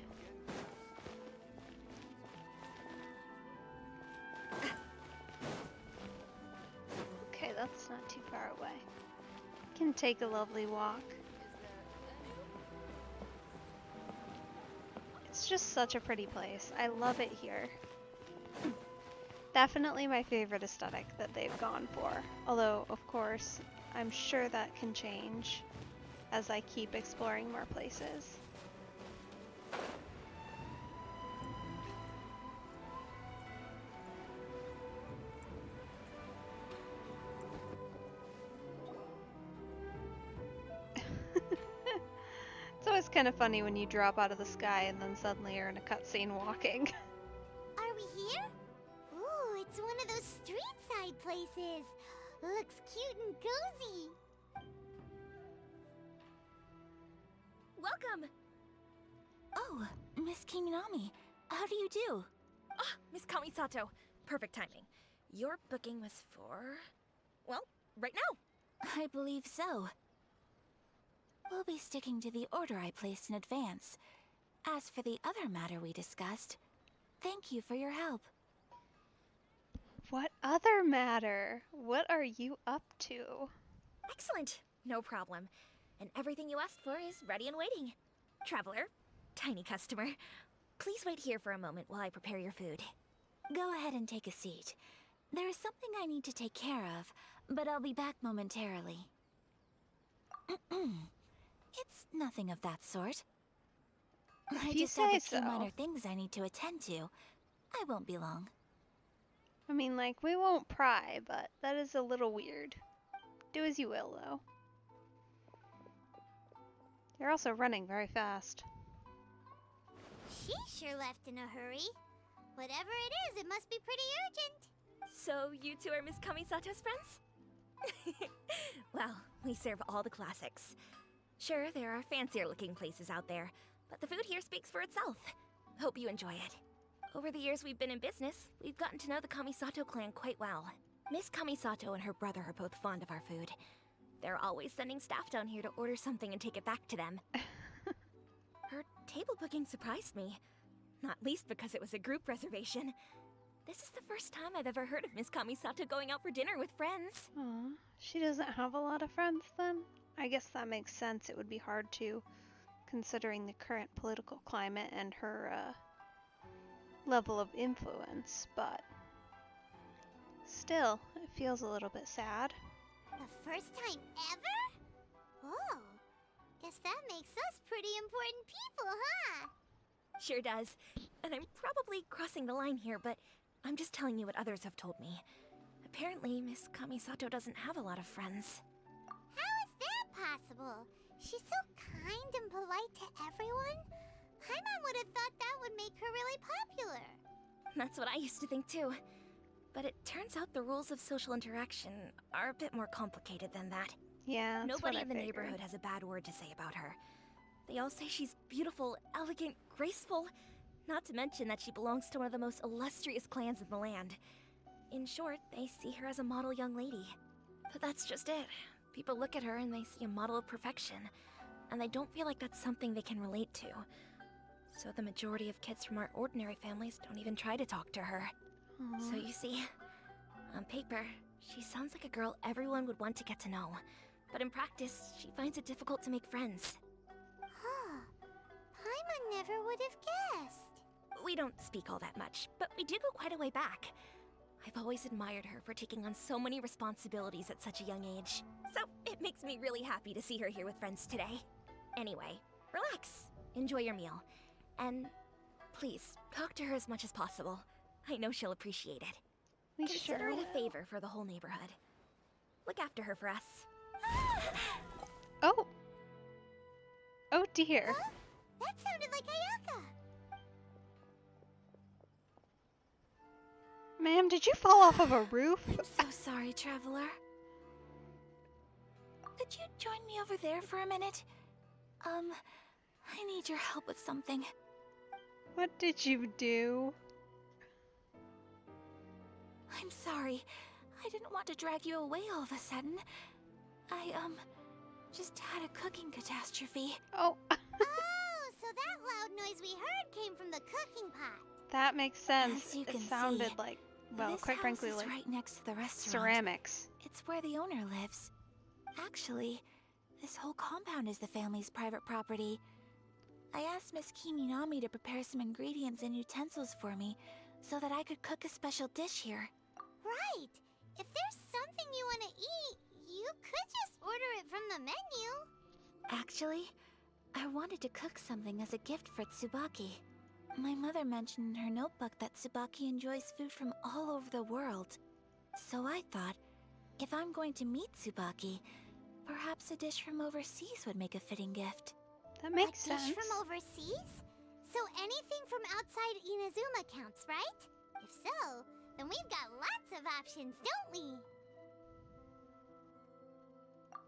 Okay, that's not too far away. Can take a lovely walk. It's just such a pretty place. I love it here. Definitely my favorite aesthetic that they've gone for. Although, of course, I'm sure that can change as I keep exploring more places. It's always kind of funny when you drop out of the sky and then suddenly you're in a cutscene walking. Are we here? Ooh, it's one of those street side places. Looks cute and cozy. Welcome! Oh, Miss Kiminami, how do you do? Ah, Miss Kamisato. Perfect timing. Your booking was for... well, right now. I believe so. We'll be sticking to the order I placed in advance. As for the other matter we discussed, thank you for your help. What other matter? What are you up to? Excellent. No problem. And everything you asked for is ready and waiting. Traveler, tiny customer, please wait here for a moment while I prepare your food. Go ahead and take a seat. There is something I need to take care of, but I'll be back momentarily. It's nothing of that sort. I you just have say a few so. minor things I need to attend to. I won't be long. I mean, like, we won't pry, but that is a little weird. Do as you will, though. You're also running very fast. She sure left in a hurry. Whatever it is, it must be pretty urgent. So you two are Miss Kamisato's friends? Well, we serve all the classics. Sure, there are fancier looking places out there, but the food here speaks for itself. Hope you enjoy it. Over the years we've been in business, we've gotten to know the Kamisato clan quite well. Miss Kamisato and her brother are both fond of our food. They're always sending staff down here to order something and take it back to them. Her table booking surprised me. Not least because it was a group reservation. This is the first time I've ever heard of Miss Kamisato going out for dinner with friends. Aw, she doesn't have a lot of friends then? I guess that makes sense. It would be hard to, considering the current political climate and her level of influence, but still, it feels a little bit sad. The first time ever? Oh, guess that makes us pretty important people, huh? Sure does. And I'm probably crossing the line here, but I'm just telling you what others have told me. Apparently, Miss Kamisato doesn't have a lot of friends. How is that possible? She's so kind and polite to everyone. Paimon would have thought that would make her really popular. That's what I used to think too. But it turns out the rules of social interaction are a bit more complicated than that. Yeah, that's Nobody what I in the figured. neighborhood has a bad word to say about her. They all say she's beautiful, elegant, graceful, not to mention that she belongs to one of the most illustrious clans in the land. In short, they see her as a model young lady. But that's just it. People look at her and they see a model of perfection, and they don't feel like that's something they can relate to. So the majority of kids from our ordinary families don't even try to talk to her. So you see, on paper, she sounds like a girl everyone would want to get to know. But in practice, she finds it difficult to make friends. Huh. Paimon never would have guessed. We don't speak all that much, but we do go quite a way back. I've always admired her for taking on so many responsibilities at such a young age. So it makes me really happy to see her here with friends today. Anyway, relax, enjoy your meal, and please, talk to her as much as possible. I know she'll appreciate it. We Consider sure it will. a favor for the whole neighborhood. Look after her for us. Oh! Oh dear. Huh? That sounded like Ayaka. Ma'am, did you fall off of a roof? So sorry, traveler. Could you join me over there for a minute? I need your help with something. What did you do? I'm sorry. I didn't want to drag you away all of a sudden. I, just had a cooking catastrophe. Oh, Oh, so that loud noise we heard came from the cooking pot. that makes sense. As you It can sounded see, like, well, this quite house frankly, is like right next to the restaurant. ceramics. It's where the owner lives. Actually, this whole compound is the family's private property. I asked Miss Kiminami to prepare some ingredients and utensils for me so that I could cook a special dish here. Right. If there's something you want to eat, you could just order it from the menu. Actually, I wanted to cook something as a gift for Tsubaki. My mother mentioned in her notebook that Tsubaki enjoys food from all over the world. So I thought, if I'm going to meet Tsubaki, perhaps a dish from overseas would make a fitting gift. That makes a sense. dish from overseas? So anything from outside Inazuma counts, right? If so, then we've got lots of options, don't we?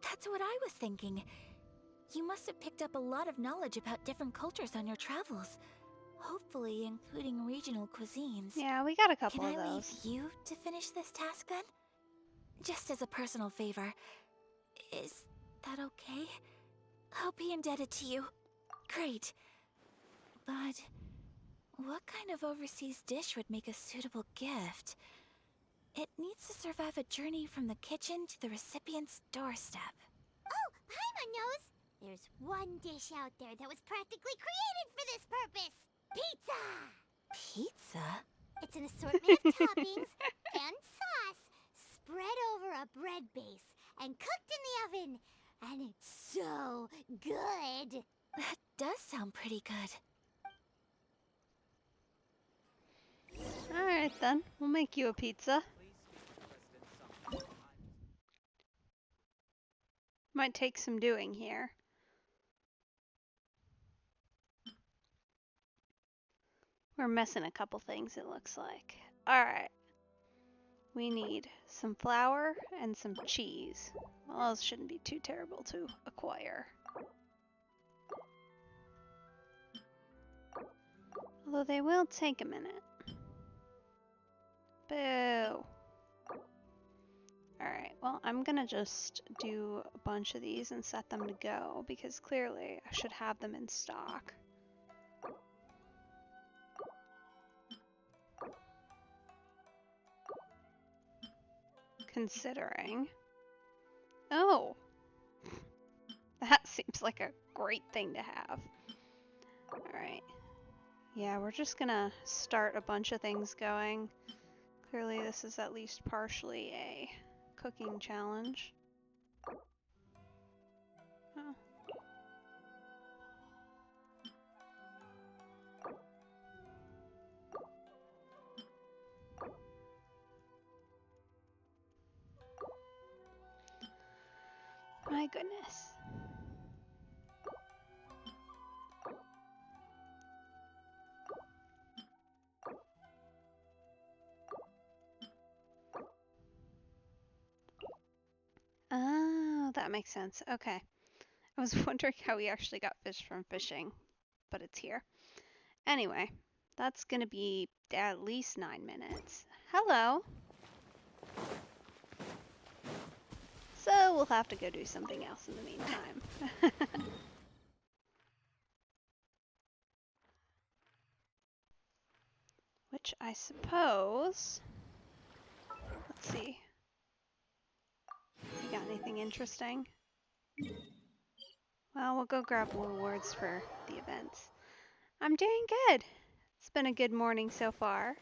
That's what I was thinking. You must have picked up a lot of knowledge about different cultures on your travels. Hopefully including regional cuisines. Yeah, we got a couple Can of I those. leave you to finish this task then? Just as a personal favor. Is that okay? I'll be indebted to you. Great. But what kind of overseas dish would make a suitable gift? It needs to survive a journey from the kitchen to the recipient's doorstep. Oh, Paimon knows! There's one dish out there that was practically created for this purpose! Pizza! Pizza? It's an assortment of toppings and sauce spread over a bread base and cooked in the oven. And it's so good! That does sound pretty good. Alright then, we'll make you a pizza. Might take some doing here. We're missing a couple things, it looks like. Alright. We need some flour and some cheese. Well, those shouldn't be too terrible to acquire. Although they will take a minute. Boo! Alright, well, I'm gonna just do a bunch of these and set them to go, because clearly I should have them in stock. considering. Oh, that seems like a great thing to have. Alright. Yeah, we're just gonna start a bunch of things going. Clearly this is at least partially a cooking challenge. Oh. My goodness. Oh, that makes sense. Okay. I was wondering how we actually got fish from fishing, but it's here. Anyway, that's gonna be at least 9 minutes. Hello. So we'll have to go do something else in the meantime. Which I suppose... Let's see. You got anything interesting? Well, we'll go grab rewards for the events. I'm doing good. It's been a good morning so far.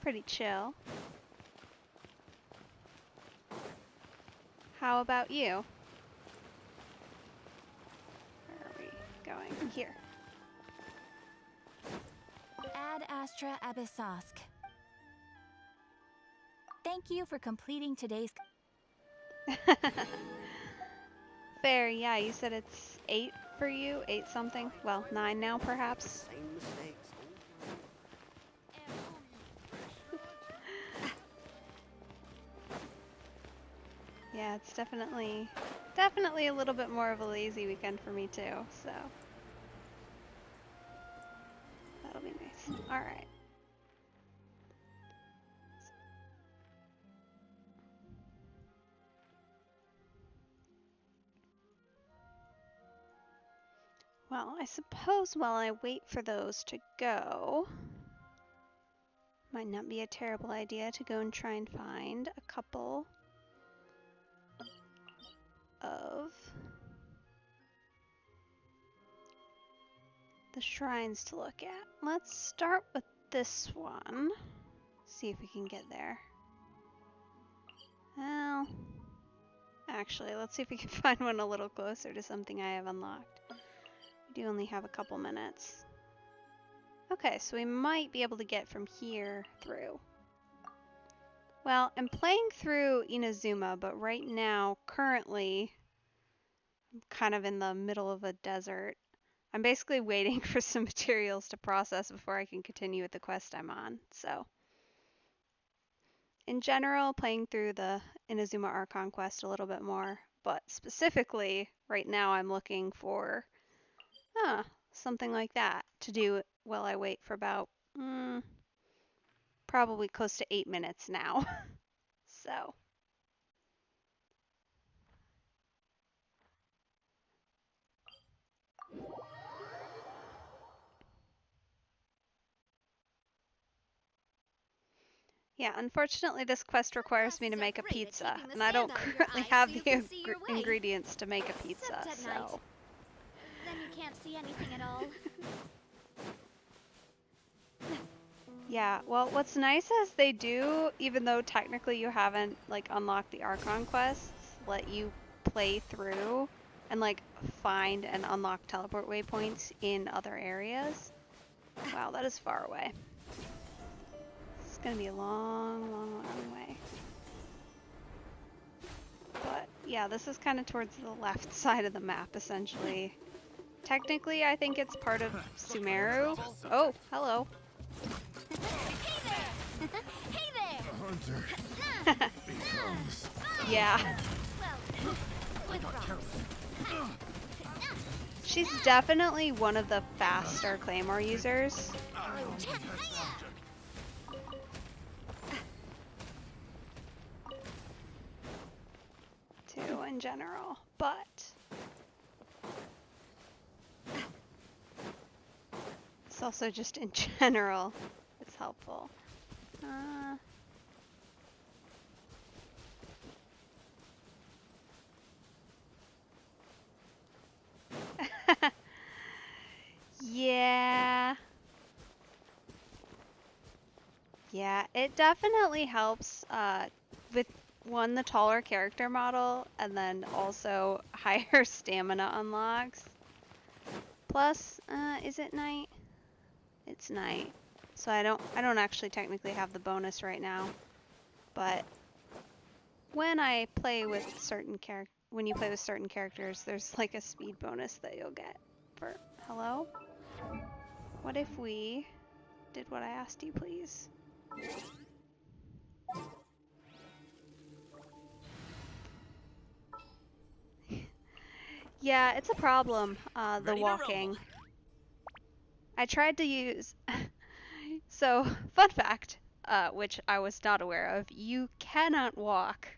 Pretty chill. How about you? Where are we going? Here. Ad Astra Abyssosk. Thank you for completing today's... Fair, yeah, you said it's 8 for you? 8 something? Well, 9 now, perhaps? Yeah, it's definitely a little bit more of a lazy weekend for me too, so that'll be nice. Alright. Well, I suppose while I wait for those to go, might not be a terrible idea to go and try and find a couple of the shrines to look at. Let's start with this one. See if we can get there. Well, actually, let's see if we can find one a little closer to something I have unlocked. We do only have a couple minutes. Okay, so we might be able to get from here through. Well, I'm playing through Inazuma, but right now, currently, I'm kind of in the middle of a desert. I'm basically waiting for some materials to process before I can continue with the quest I'm on, so. In general, playing through the Inazuma Archon quest a little bit more, but specifically, right now I'm looking for something like that to do while I wait for about probably close to 8 minutes now. So. Yeah, unfortunately this quest requires me to make a pizza, and I don't currently have the ingredients to make a pizza, so. Then you can't see anything at all. Yeah, well, what's nice is they do, even though technically you haven't, like, unlocked the Archon quests, let you play through and, like, find and unlock teleport waypoints in other areas. Wow, that is far away. It's gonna be a long, long, long way. But, yeah, this is kind of towards the left side of the map, essentially. Technically, I think it's part of Sumeru. Oh, hello. Hey there! The hunter becomes... Yeah. With She's definitely one of the faster Claymore users. Too, in general, but... It's also just in general, it's helpful. Yeah, it definitely helps with one, the taller character model, and then also higher stamina unlocks. Plus, is it night? It's night. So I don't actually technically have the bonus right now. But when I play with when you play with certain characters, there's like a speed bonus that you'll get for hello? What if we did what I asked you, please? Yeah, it's a problem, the walking. I tried to use... So, fun fact, which I was not aware of, you cannot walk.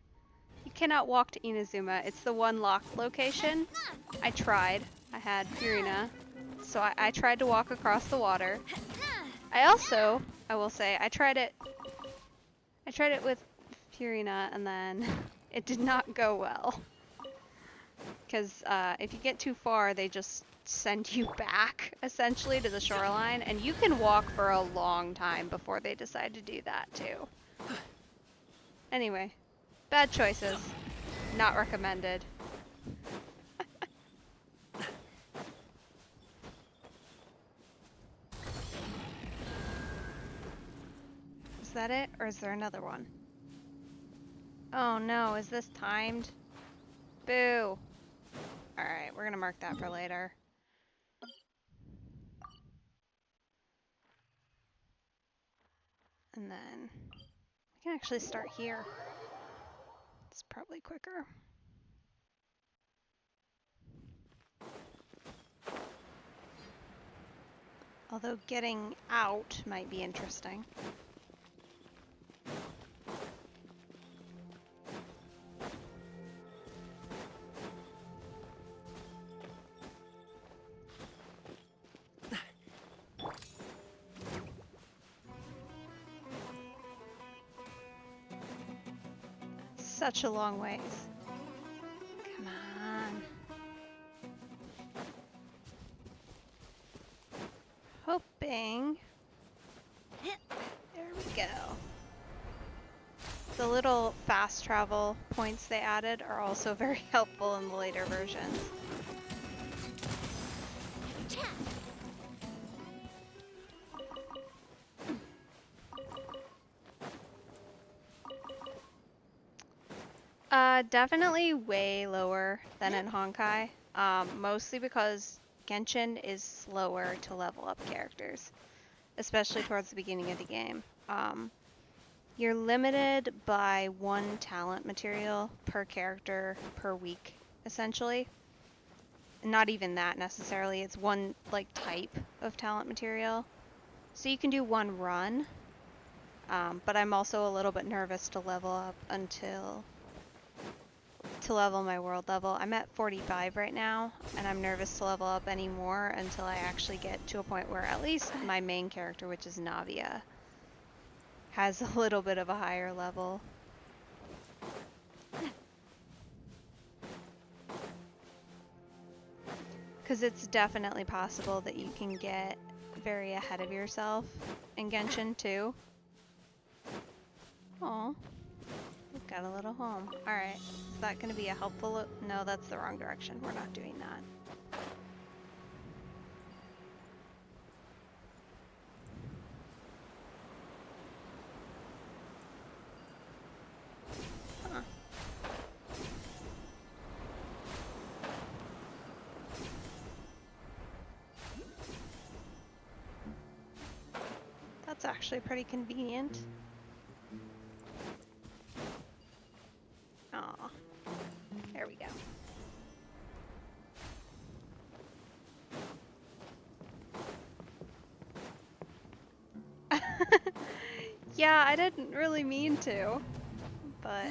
You cannot walk to Inazuma. It's the one locked location. I tried. I had Purina. So I tried to walk across the water. I also, I will say, I tried it with Purina and then it did not go well. Because if you get too far, they just send you back, essentially, to the shoreline. And you can walk for a long time before they decide to do that, too. Anyway, bad choices. Not recommended. Is that it? Or is there another one? Oh no, is this timed? Boo! Alright, we're gonna mark that for later. And then we can actually start here. It's probably quicker. Although getting out might be interesting. Such a long ways. Come on. Hoping. There we go. The little fast travel points they added are also very helpful in the later versions. Definitely way lower than in Honkai, mostly because Genshin is slower to level up characters, especially towards the beginning of the game. You're limited by one talent material per character per week, essentially. Not even that necessarily, it's one like type of talent material. So you can do one run, but I'm also a little bit nervous to level up to level my world level. I'm at 45 right now, and I'm nervous to level up any more until I actually get to a point where at least my main character, which is Navia, has a little bit of a higher level. Because it's definitely possible that you can get very ahead of yourself in Genshin too. Aw. We've got a little home. Alright, is that going to be a helpful... No, that's the wrong direction. We're not doing that. Huh. That's actually pretty convenient. Aw. There we go. Yeah, I didn't really mean to, but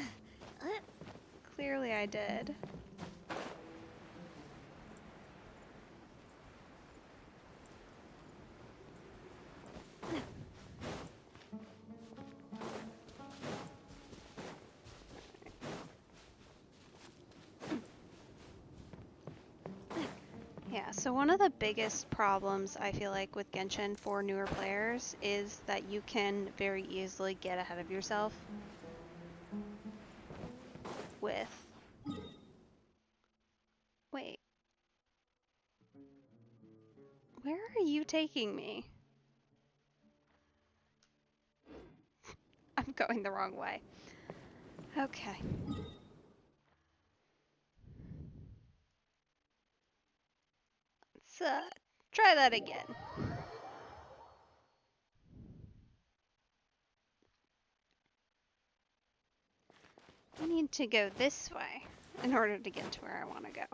clearly I did. Yeah, so one of the biggest problems I feel like with Genshin for newer players is that you can very easily get ahead of yourself with... Wait. Where are you taking me? I'm going the wrong way. Okay. Let's try that again. I need to go this way in order to get to where I want to go.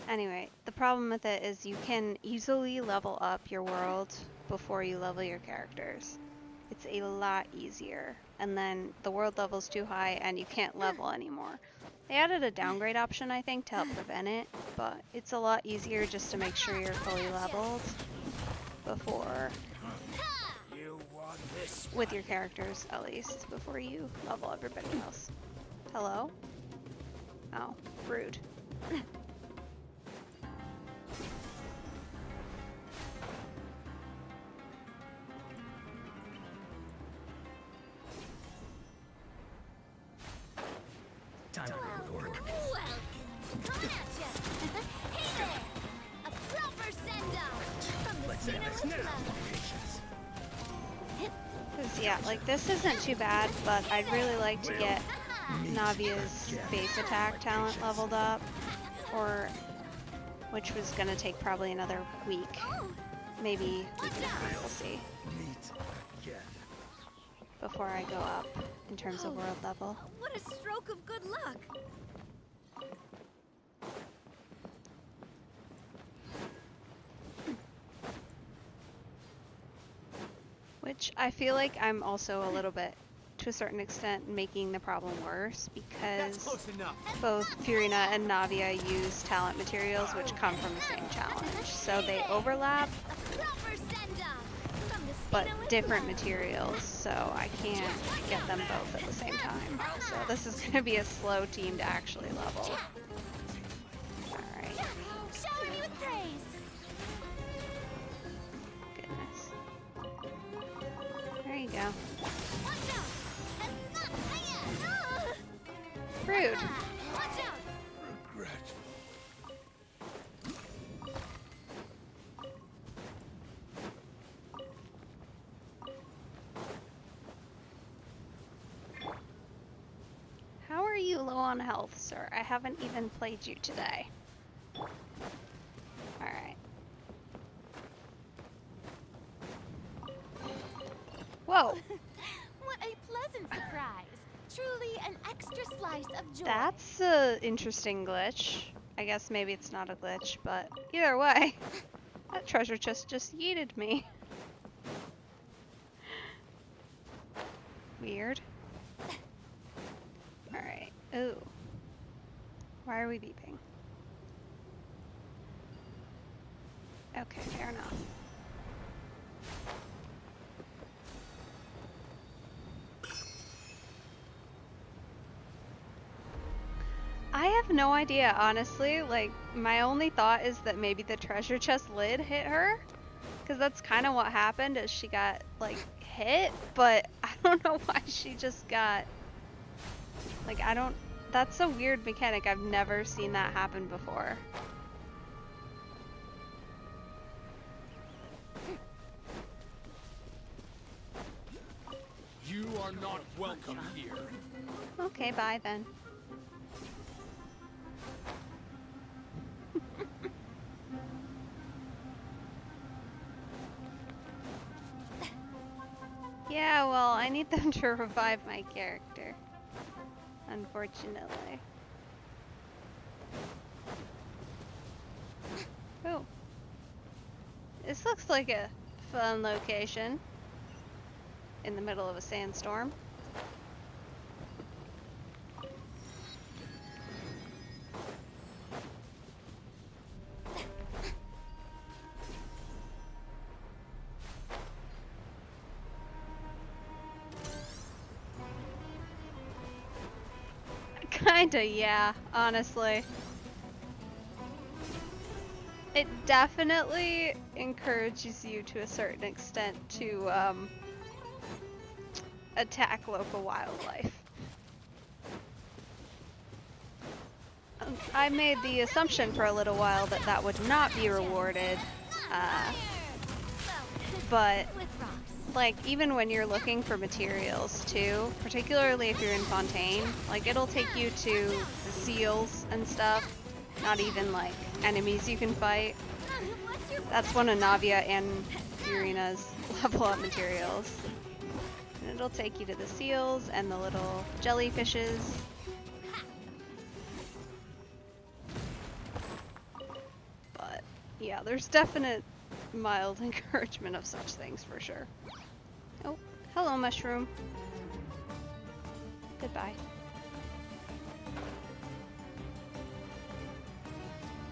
Anyway, the problem with it is you can easily level up your world before you level your characters. It's a lot easier. And then the world level's too high and you can't level anymore. They added a downgrade option, I think, to help prevent it, but it's a lot easier just to make sure you're fully leveled before, with your characters at least, before you level everybody else. Hello? Oh, rude. Time to work. Let's end this now. Because, yeah, like, this isn't too bad, but I'd really like to get Navia's base attack talent leveled up, or, which was going to take probably another week. Maybe week and a half, we'll see. Before I go up in terms of world level. What a stroke of good luck! Which I feel like I'm also a little bit, to a certain extent, making the problem worse because both Furina and Navia use talent materials which come from the same challenge. So they overlap, but different materials, so I can't get them both at the same time. So this is going to be a slow team to actually level. Alright. Goodness. There you go. Rude. How are you low on health, sir? I haven't even played you today. Alright. Whoa! What a pleasant surprise! Truly an extra slice of joy. That's an interesting glitch. I guess maybe it's not a glitch, but either way, that treasure chest just yeeted me. Weird. Alright. Ooh. Why are we beeping? Okay, fair enough. I have no idea, honestly. Like, my only thought is that maybe the treasure chest lid hit her. Because that's kind of what happened, is she got, like, hit. But I don't know why she just got... Like, I don't... That's a weird mechanic. I've never seen that happen before. You are not welcome here. Okay, bye then. Yeah, well, I need them to revive my character. Unfortunately. Oh. This looks like a fun location. In the middle of a sandstorm. Kinda, yeah, honestly. It definitely encourages you to a certain extent to attack local wildlife. I made the assumption for a little while that that would not be rewarded, but like even when you're looking for materials too, particularly if you're in Fontaine, like it'll take you to the seals and stuff, not even like enemies you can fight. That's one of Navia and Furina's level up materials. And it'll take you to the seals and the little jellyfishes. But yeah, there's definite mild encouragement of such things for sure. Oh, hello mushroom. Goodbye.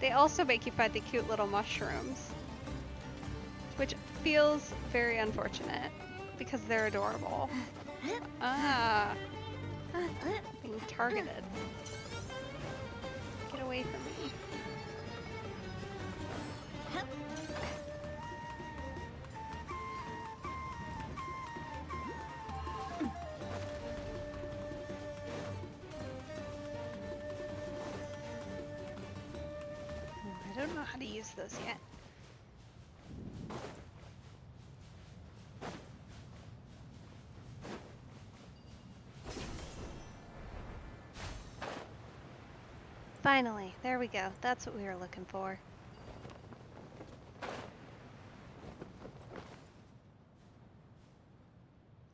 They also make you fight the cute little mushrooms, which feels very unfortunate because they're adorable. Ah, being targeted. Get away from me. I don't know how to use those yet. Finally, there we go. That's what we were looking for.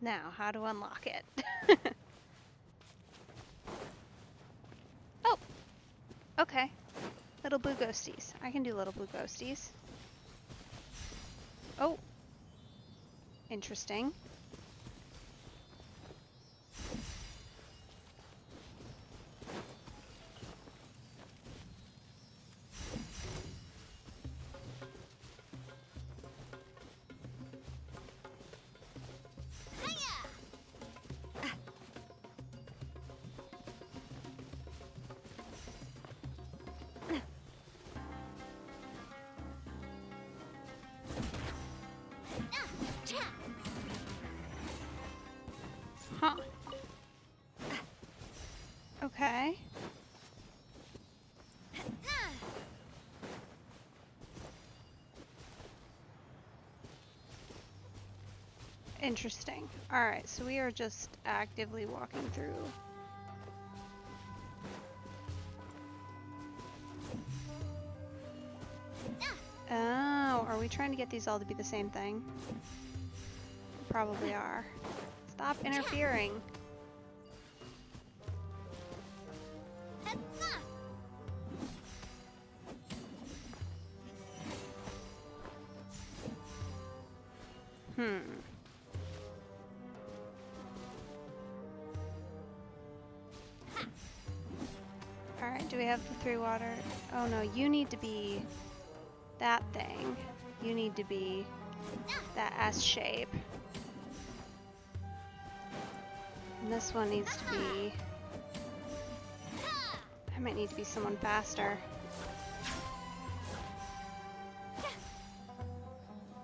Now, how to unlock it? Oh! Okay. Little blue ghosties. I can do little blue ghosties. Oh. Interesting. Huh. Okay. Interesting. Alright, so we are just actively walking through. Oh, are we trying to get these all to be the same thing? Probably are. Stop interfering. Alright, do we have the 3 water? Oh no, you need to be that thing. You need to be that S shape. And this one needs to be... I might need to be someone faster.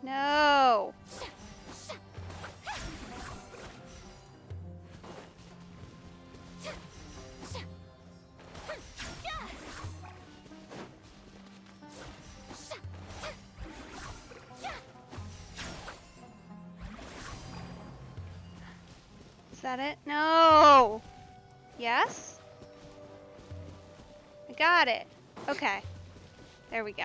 No! Is that it? No! Yes? I got it. Okay. There we go.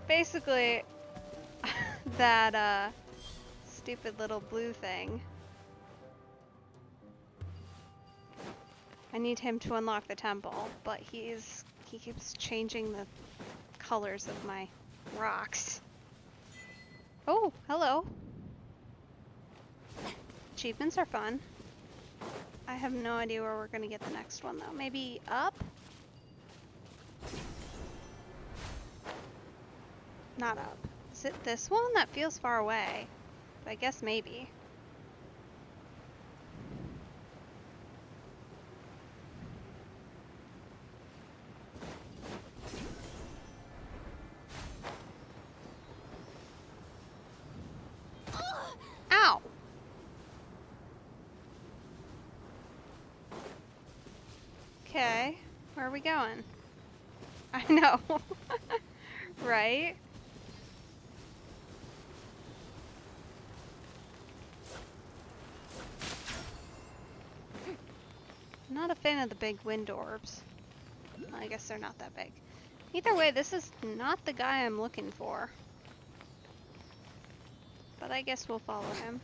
Basically, that stupid little blue thing. I need him to unlock the temple, but he keeps changing the colors of my rocks. Oh, hello. Achievements are fun. I have no idea where we're gonna get the next one though. Maybe up? Not up. Is it this one? That feels far away. But I guess maybe. Okay. Where are we going? I know. Right? I'm not a fan of the big wind orbs. Well, I guess they're not that big. Either way, this is not the guy I'm looking for. But I guess we'll follow him.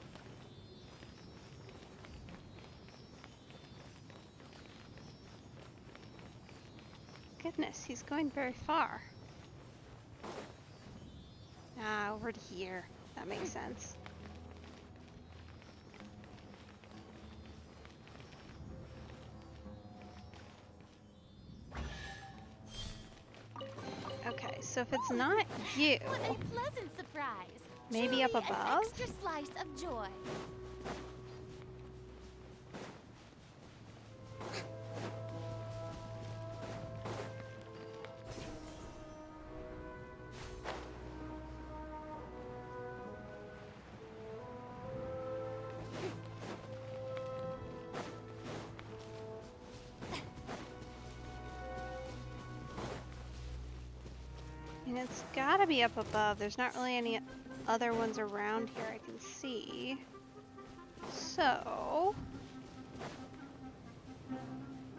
Goodness, he's going very far. Ah, over to here. That makes sense. Okay, so if it's not you, What a pleasant surprise. maybe up Truly above? An extra slice of joy. And it's gotta be up above. There's not really any other ones around here I can see. So,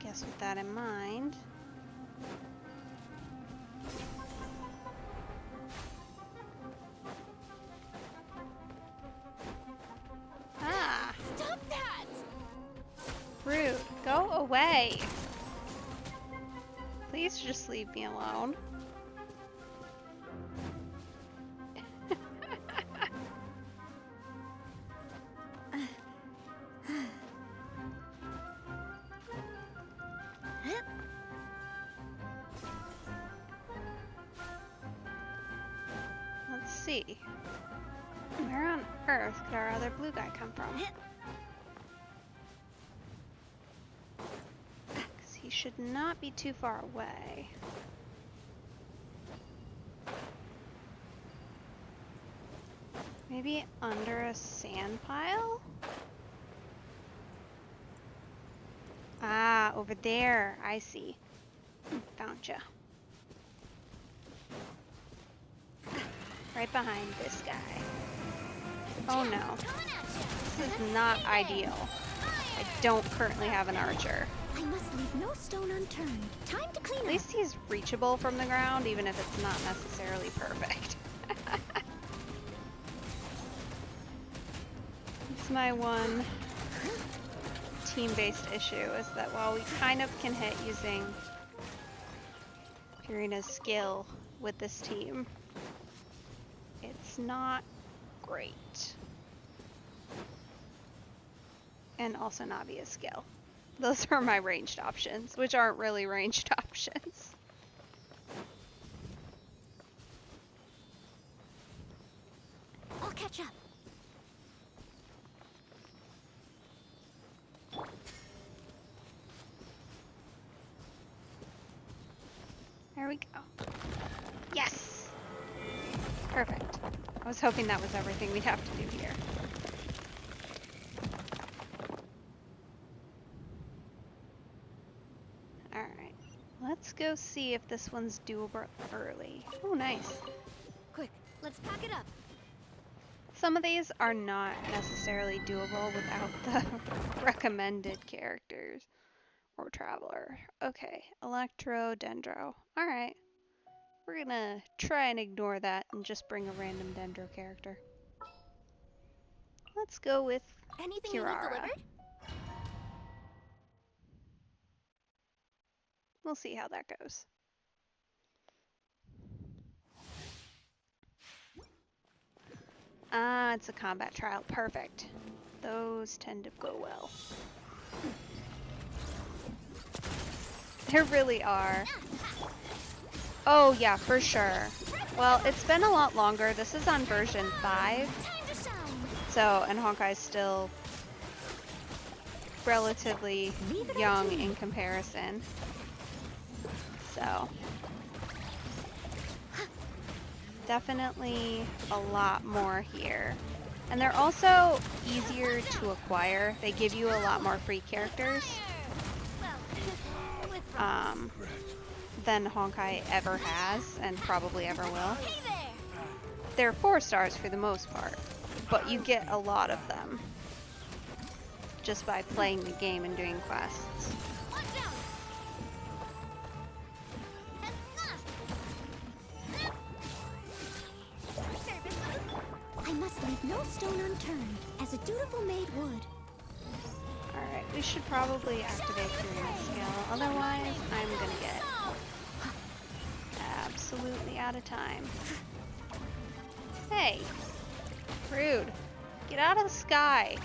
guess with that in mind. Ah! Stop that! Rude. Go away! Please just leave me alone. Let's see. Where on earth could our other blue guy come from? Because he should not be too far away. Maybe under a sand pile? Ah, over there. I see. Found ya. Right behind this guy. Oh no. This is not ideal. I don't currently have an archer. I must leave no stone unturned. Time to clean At up. least he's reachable from the ground, even if it's not necessarily perfect. It's my one team-based issue, is that while we kind of can hit using Purina's skill with this team, it's not great. And also Navia's skill. Those are my ranged options, which aren't really ranged options. I'll catch up. There we go. Yes! Perfect. I was hoping that was everything we'd have to do here. Alright. Let's go see if this one's doable early. Oh, nice. Quick, let's pack it up. Some of these are not necessarily doable without the recommended characters or traveler. Okay, Electro, Dendro. Alright. We're gonna try and ignore that and just bring a random Dendro character. Let's go with Anything you need Kirara. delivered? We'll see how that goes. Ah, it's a combat trial. Perfect. Those tend to go well. There really are. Oh yeah, for sure. Well, it's been a lot longer. This is on version 5. So, and Honkai's still relatively young in comparison. So, definitely a lot more here. And they're also easier to acquire. They give you a lot more free characters. Well, with than Honkai ever has, and probably ever will. Hey there! They're 4 stars for the most part, but you get a lot of them just by playing the game and doing quests. Watch out! I must leave no stone unturned, as a dutiful maid would. Alright, we should probably activate Karina's skill, otherwise I'm gonna get absolutely out of time. Hey! Rude! Get out of the sky!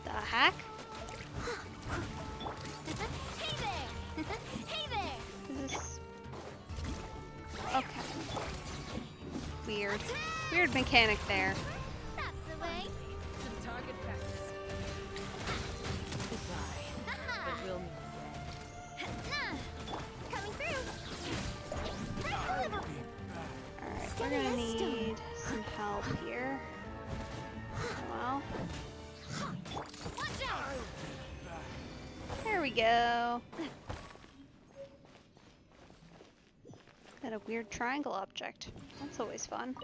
The heck? Hey there! Hey there! Is this... Okay. Weird. Weird mechanic there. That's the way. Some target practice. Goodbye. But we'll meet again. Coming through. Alright, we're gonna need some help here. Well, Watch out! there we go. Got a weird triangle object. That's always fun.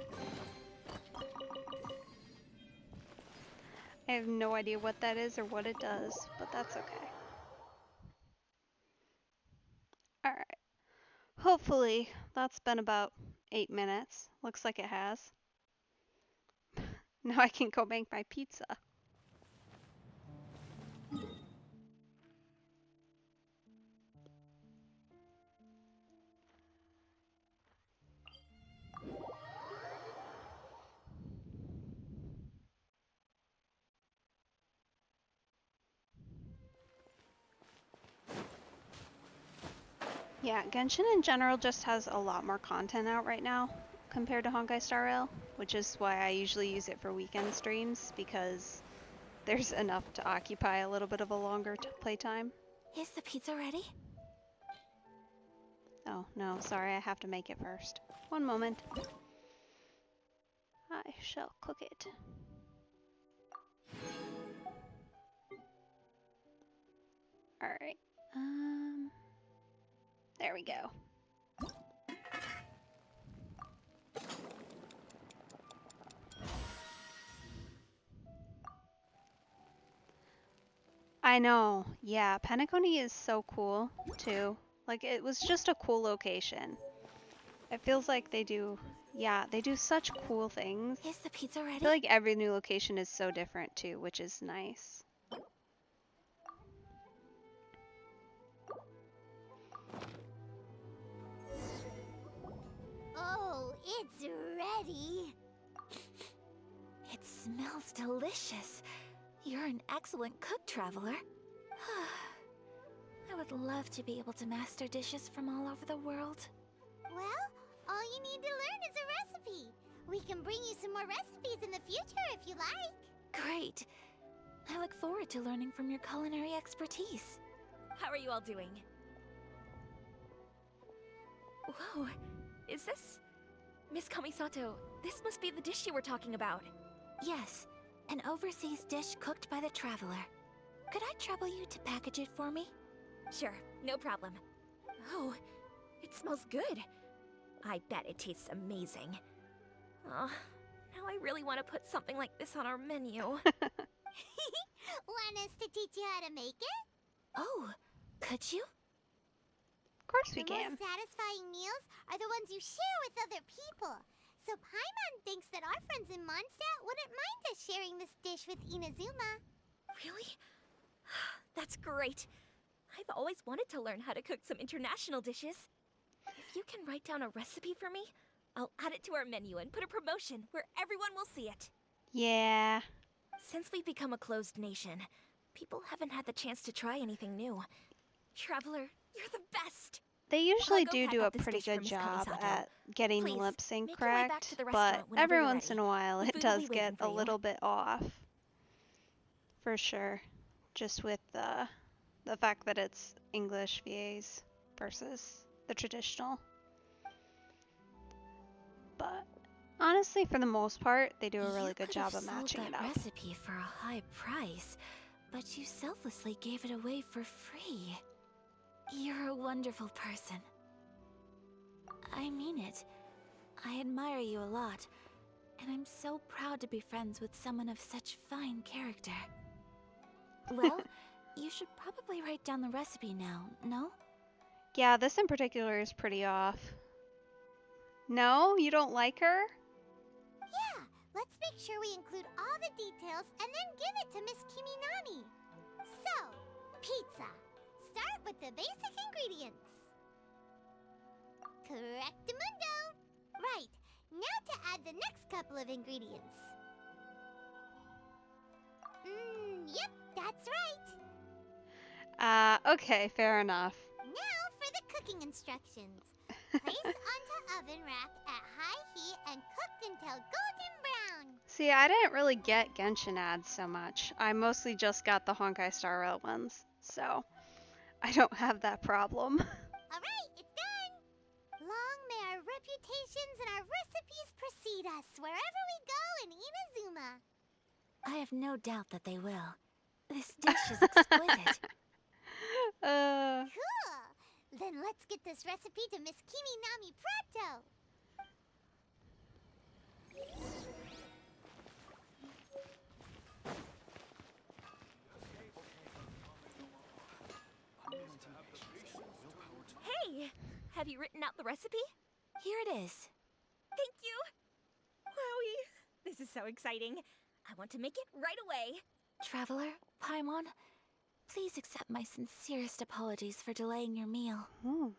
I have no idea what that is or what it does, but that's okay. Alright. Hopefully, that's been about 8 minutes. Looks like it has. Now I can go make my pizza. Yeah, Genshin in general just has a lot more content out right now compared to Honkai Star Rail, which is why I usually use it for weekend streams, because there's enough to occupy a little bit of a longer playtime. Is the pizza ready? Oh, no, sorry, I have to make it first. One moment. I shall cook it. Alright, there we go. I know, yeah, Penacony is so cool, too. Like, it was just a cool location. It feels like they do, yeah, they do such cool things. Is the pizza ready? I feel like every new location is so different, too, which is nice. Oh, it's ready. It smells delicious. You're an excellent cook, traveler. I would love to be able to master dishes from all over the world. Well, all you need to learn is a recipe. We can bring you some more recipes in the future if you like. Great. I look forward to learning from your culinary expertise. How are you all doing? Whoa, is this... Miss Kamisato, this must be the dish you were talking about. Yes, an overseas dish cooked by the traveler. Could I trouble you to package it for me? Sure, no problem. Oh, it smells good. I bet it tastes amazing. Oh, now I really want to put something like this on our menu. Want us to teach you how to make it? Oh, could you? Of course we The can. most satisfying meals are the ones you share with other people. So Paimon thinks that our friends in Mondstadt wouldn't mind us sharing this dish with Inazuma. Really? That's great. I've always wanted to learn how to cook some international dishes. If you can write down a recipe for me, I'll add it to our menu and put a promotion where everyone will see it. Yeah. Since we've become a closed nation, people haven't had the chance to try anything new. Traveler, you're the best! They usually go do pack do up a this pretty dish for good Miss job Kamisato. at getting the Please, lip sync make your way back correct, to the but restaurant whenever every you're once in ready. a while The it food will does be get waiting for a you. little bit off. For sure. Just with the fact that it's English VAs versus the traditional. But honestly, for the most part, they do a really You good could have job of sold matching that it up. recipe for a high price, but you selflessly gave it away for free. You're a wonderful person. I mean it. I admire you a lot, and I'm so proud to be friends with someone of such fine character. Well, you should probably write down the recipe now, no? Yeah, this in particular is pretty off. No? You don't like her? Yeah, let's make sure we include all the details and then give it to Miss Kiminami. So, pizza. Start with the basic ingredients. Correctamundo. Right, now to add the next couple of ingredients. Yep, that's right. Okay, fair enough. Now for the cooking instructions. Place onto oven rack at high heat and cooked until golden brown. See, I didn't really get Genshin ads so much. I mostly just got the Honkai Star Rail ones, so I don't have that problem. Alright, it's done! Long may our reputations and our recipes precede us wherever we go in Inazuma. I have no doubt that they will. This dish is exquisite. Cool! Then let's get this recipe to Miss Kiminami pronto! Hey! Have you written out the recipe? Here it is. Thank you! Wowie! This is so exciting. I want to make it right away. Traveler, Paimon, please accept my sincerest apologies for delaying your meal. No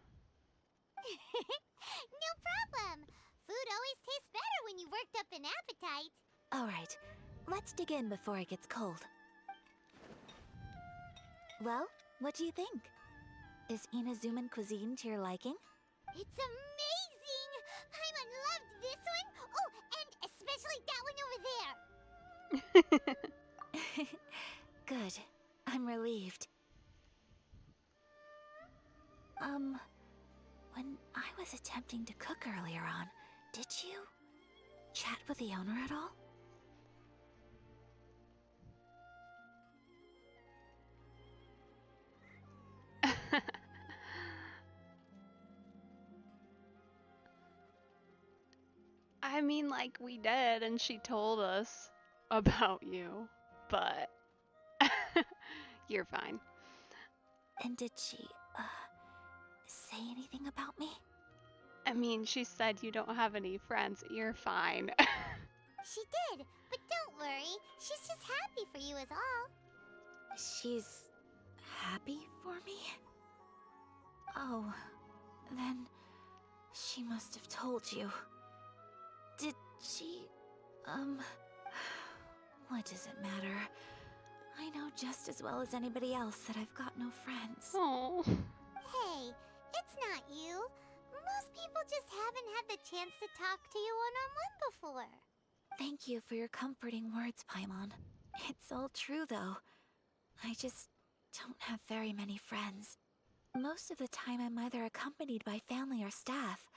problem! Food always tastes better when you worked up an appetite. Alright, let's dig in before it gets cold. Well, what do you think? Is Inazuman cuisine to your liking? It's amazing! Paimon loved this one! Oh, and especially that one over there! Good. I'm relieved. When I was attempting to cook earlier on, did you chat with the owner at all? I mean, like, we did, and she told us about you, but you're fine. And did she, say anything about me? I mean, she said you don't have any friends. You're fine. She did, but don't worry. She's just happy for you is all. She's happy for me? Oh, then she must have told you. Did she, what does it matter? I know just as well as anybody else that I've got no friends. Oh. Hey, it's not you. Most people just haven't had the chance to talk to you one-on-one before. Thank you for your comforting words, Paimon. It's all true, though. I just don't have very many friends. Most of the time I'm either accompanied by family or staff.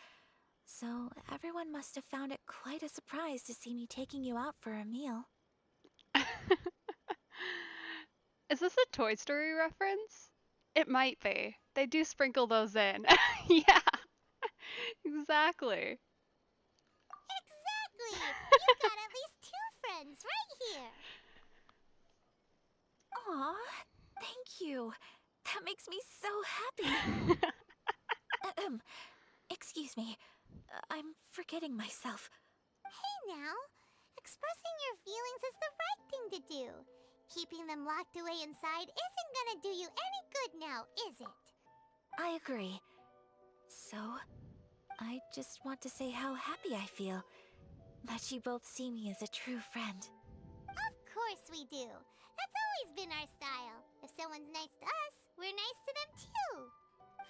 So everyone must have found it quite a surprise to see me taking you out for a meal. Is this a Toy Story reference? It might be. They do sprinkle those in. Yeah. Exactly. Exactly! You got at least 2 friends right here. Aw, thank you. That makes me so happy. Excuse me. I'm forgetting myself. Hey now, expressing your feelings is the right thing to do. Keeping them locked away inside isn't gonna do you any good now, is it? I agree. So, I just want to say how happy I feel that you both see me as a true friend. Of course we do. That's always been our style. If someone's nice to us, we're nice to them too.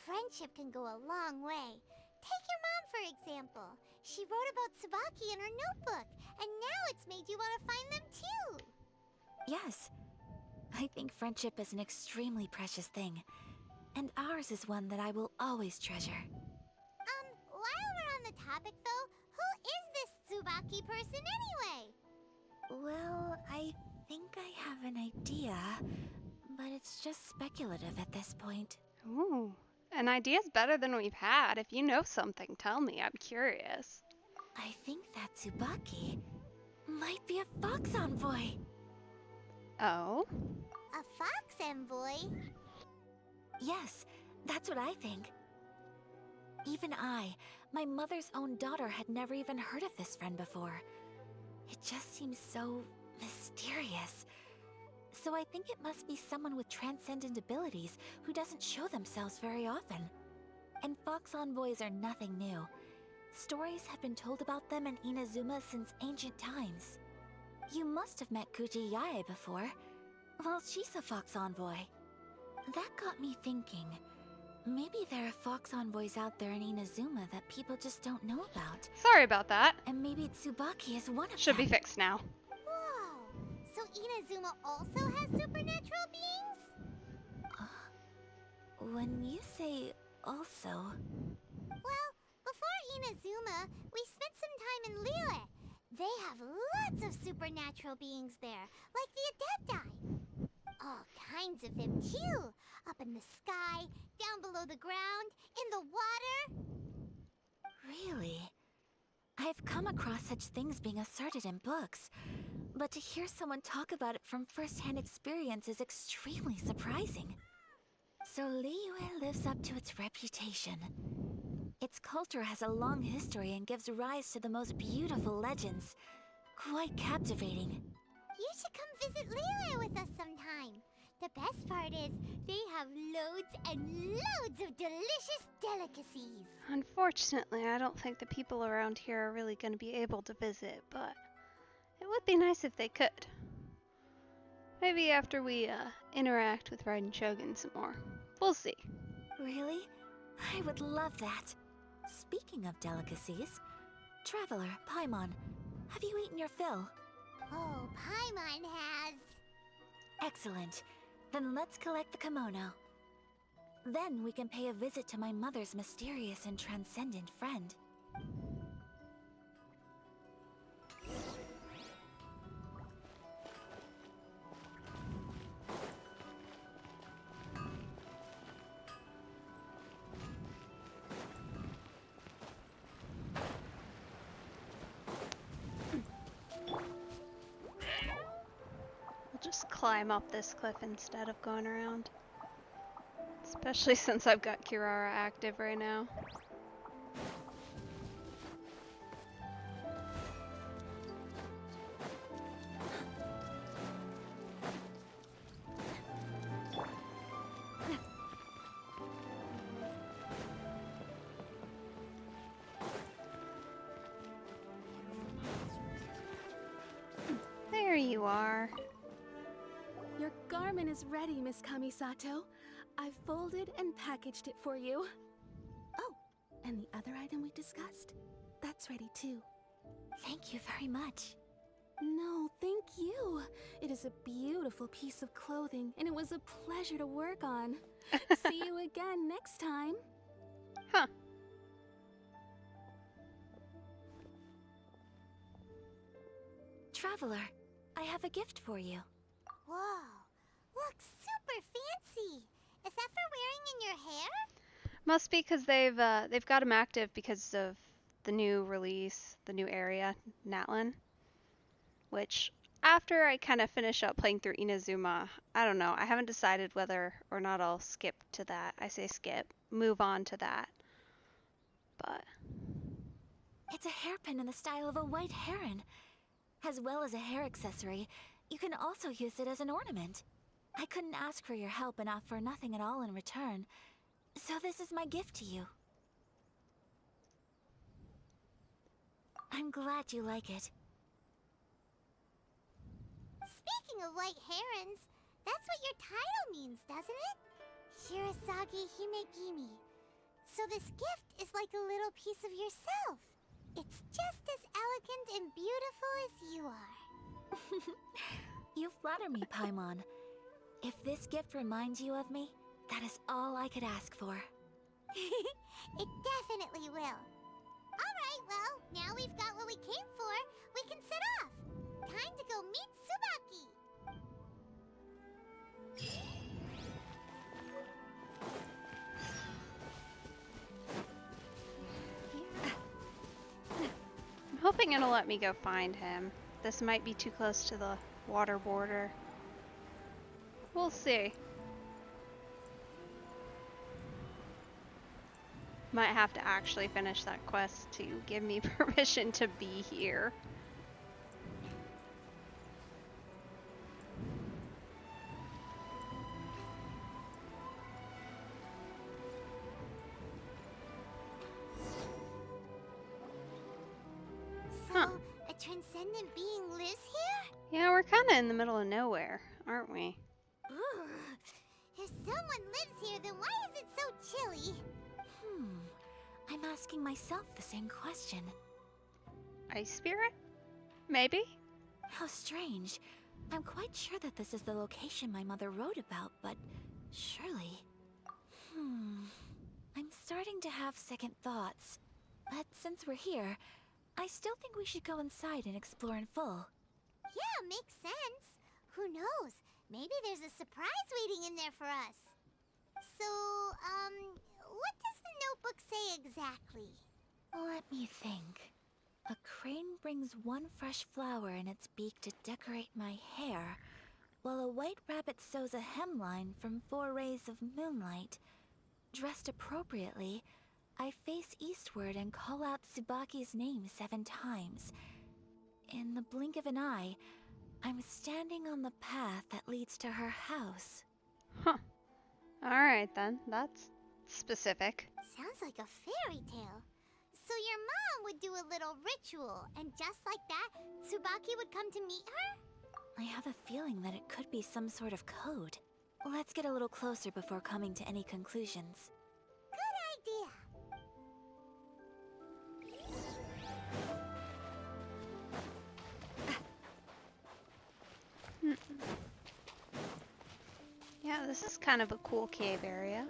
Friendship can go a long way. Take your mom, for example. She wrote about Tsubaki in her notebook, and now it's made you want to find them too. Yes. I think friendship is an extremely precious thing. And ours is one that I will always treasure. While we're on the topic though, who is this Tsubaki person anyway? Well, I think I have an idea, just speculative at this point. Ooh, an idea's better than we've had. If you know something, tell me. I'm curious. I think that Tsubaki might be a fox envoy. Oh? A fox envoy? Yes, that's what I think. Even I, my mother's own daughter, had never even heard of this friend before. It just seems so mysterious. So I think it must be someone with transcendent abilities who doesn't show themselves very often. And fox envoys are nothing new. Stories have been told about them in Inazuma since ancient times. You must have met Kuji Yae before. Well, she's a fox envoy. That got me thinking. Maybe there are fox envoys out there in Inazuma that people just don't know about. Sorry about that. And maybe Tsubaki is one of Should them. be fixed now. Whoa! So Inazuma also has supernatural beings? When you say also... Well, before Inazuma, we spent some time in Liyue. They have lots of supernatural beings there, like the Adepti. All kinds of them, too. Up in the sky, down below the ground, in the water. Really? I've come across such things being asserted in books, but to hear someone talk about it from first-hand experience is extremely surprising. So Liyue lives up to its reputation. Its culture has a long history and gives rise to the most beautiful legends. Quite captivating. You should come visit Liyue with us sometime. The best part is, they have loads and loads of delicious delicacies. Unfortunately, I don't think the people around here are really going to be able to visit, but it would be nice if they could. Maybe after we interact with Raiden Shogun some more. We'll see. Really? I would love that. Speaking of delicacies, Traveler, Paimon, have you eaten your fill? Oh, Paimon has. Excellent. Then let's collect the kimono. Then we can pay a visit to my mother's mysterious and transcendent friend. Just climb up this cliff instead of going around. Especially since I've got Kirara active right now. There you are. Your garment is ready, Miss Kamisato. I've folded and packaged it for you. Oh, and the other item we discussed? That's ready too. Thank you very much. No, thank you. It is a beautiful piece of clothing, and it was a pleasure to work on. See you again next time. Huh. Traveler, I have a gift for you. Whoa, looks super fancy. Is that for wearing in your hair? Must be because they've got them active because of the new release, the new area, Natlan. Which, after I kind of finish up playing through Inazuma, I don't know. I haven't decided whether or not I'll skip to that. I say skip, move on to that. But It's a hairpin in the style of a white heron. As well as a hair accessory, you can also use it as an ornament. I couldn't ask for your help and offer nothing at all in return, so this is my gift to you. I'm glad you like it. Speaking of white herons, that's what your title means, doesn't it? Shirasagi Himegimi. So this gift is like a little piece of yourself. It's just as elegant and beautiful as you are. You flatter me, Paimon. If this gift reminds you of me, that is all I could ask for. It definitely will. Alright, well, now we've got what we came for, we can set off. Time to go meet Tsubaki. hoping it'll let me go find him. This might be too close to the water border. We'll see. Might have to actually finish that quest to give me permission to be here. So, a transcendent being lives here? Yeah, we're kind of in the middle of nowhere, aren't we? Ooh. If someone lives here, then why is it so chilly? I'm asking myself the same question. Ice spirit? Maybe? How strange. I'm quite sure that this is the location my mother wrote about, but surely... I'm starting to have second thoughts. But since we're here, I still think we should go inside and explore in full. Yeah, makes sense. Who knows? Maybe there's a surprise waiting in there for us. So, what does the notebook say exactly? Let me think. A crane brings one fresh flower in its beak to decorate my hair, while a white rabbit sews a hemline from 4 rays of moonlight. Dressed appropriately, I face eastward and call out Tsubaki's name 7 times. In the blink of an eye, I'm standing on the path that leads to her house. Huh. Alright then, that's specific. Sounds like a fairy tale. So your mom would do a little ritual, and just like that, Tsubaki would come to meet her? I have a feeling that it could be some sort of code. Let's get a little closer before coming to any conclusions. Good idea. Yeah, this is kind of a cool cave area.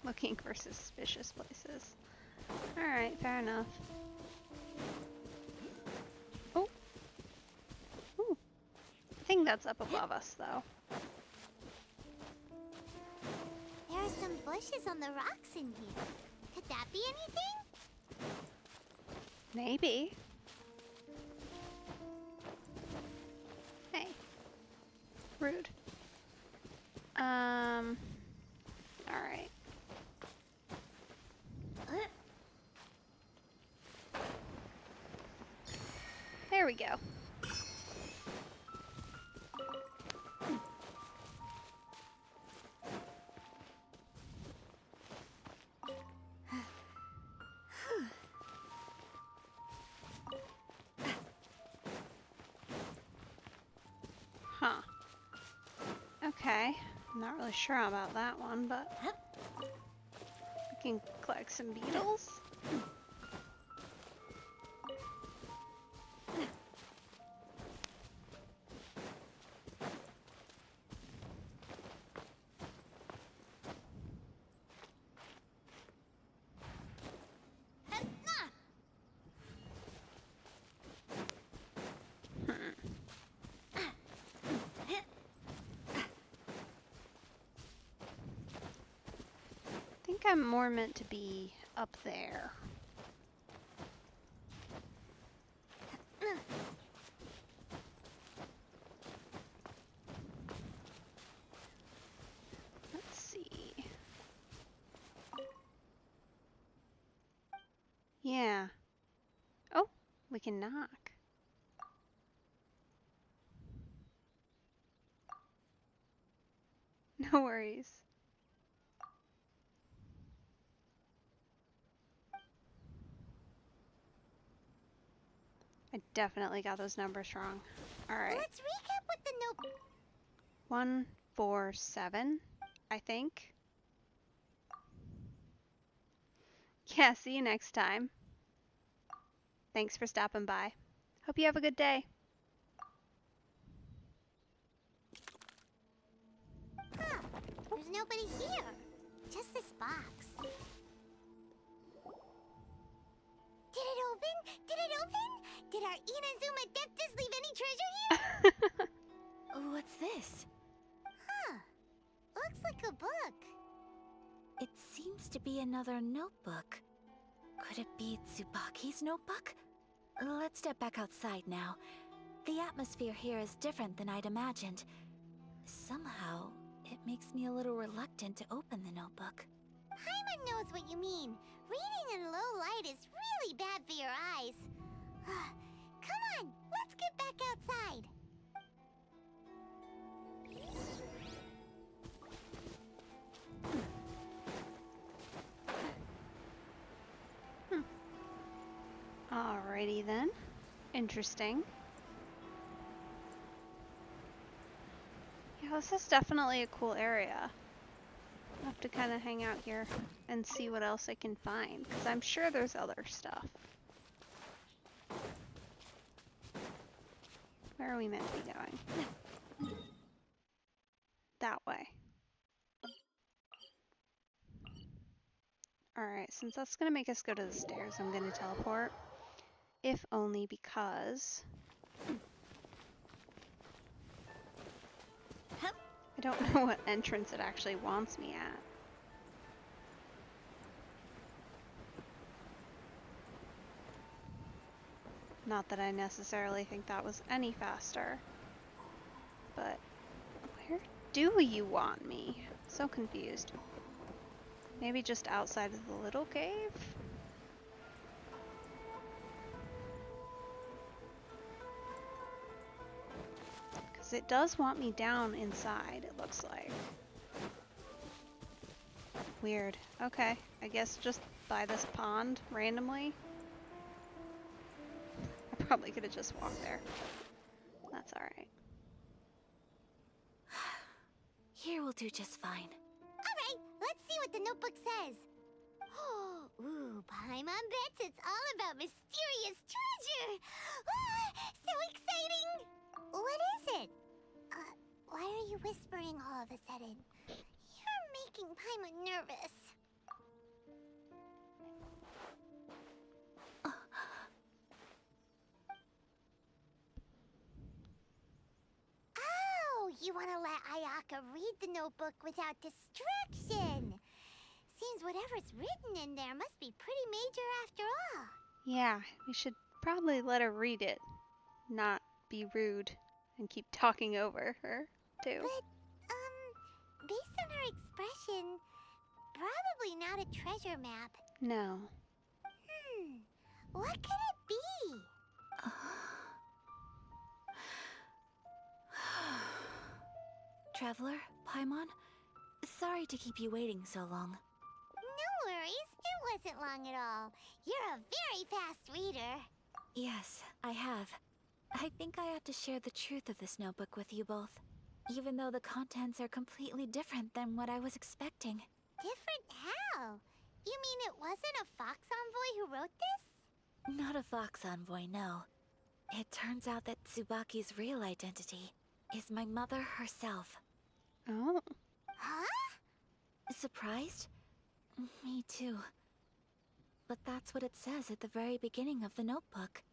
Looking for suspicious places. Alright, fair enough. Oh! Ooh. I think that's up above us, though. There are some bushes on the rocks in here. Could that be anything? Maybe. Hey. Rude. Alright. There we go. Huh. Okay. I'm not really sure about that one, but we can collect some beetles. I think I'm more meant to be up there. Let's see. Yeah. Oh, we can knock. No worries. I definitely got those numbers wrong. Alright. Let's recap what the note... 147, I think. Yeah, see you next time. Thanks for stopping by. Hope you have a good day. Huh. There's nobody here. Just this box. Did it open? Did it open? Did our Inazuma Adeptus leave any treasure here? What's this? Huh. Looks like a book. It seems to be another notebook. Could it be Tsubaki's notebook? Let's step back outside now. The atmosphere here is different than I'd imagined. Somehow, it makes me a little reluctant to open the notebook. Paimon knows what you mean. Reading in low light is really bad for your eyes. Come on, let's get back outside. Alrighty then. Interesting. Yeah, this is definitely a cool area. I'll have to kind of hang out here and see what else I can find, because I'm sure there's other stuff. Where are we meant to be going? That way. Alright, since that's going to make us go to the stairs, I'm going to teleport. If only because... I don't know what entrance it actually wants me at. Not that I necessarily think that was any faster. But where do you want me? So confused. Maybe just outside of the little cave? Because it does want me down inside, it looks like. Weird. Okay, I guess just by this pond randomly. I probably could have just walked there. That's alright. Here will do just fine. Alright, let's see what the notebook says. Ooh, Paimon bets it's all about mysterious treasure! So exciting! What is it? Why are you whispering all of a sudden? You're making Paimon nervous. Oh, you want to let Ayaka read the notebook without distraction. Seems whatever's written in there must be pretty major after all. Yeah, we should probably let her read it. Not be rude and keep talking over her, too. But, based on her expression, probably not a treasure map. No. What could it be? Traveler, Paimon, sorry to keep you waiting so long. No worries, it wasn't long at all. You're a very fast reader. Yes, I have. I think I have to share the truth of this notebook with you both, even though the contents are completely different than what I was expecting. Different how? You mean it wasn't a Fox Envoy who wrote this? Not a Fox Envoy, no. It turns out that Tsubaki's real identity is my mother herself. Oh. Huh? Surprised? Me too. But that's what it says at the very beginning of the notebook.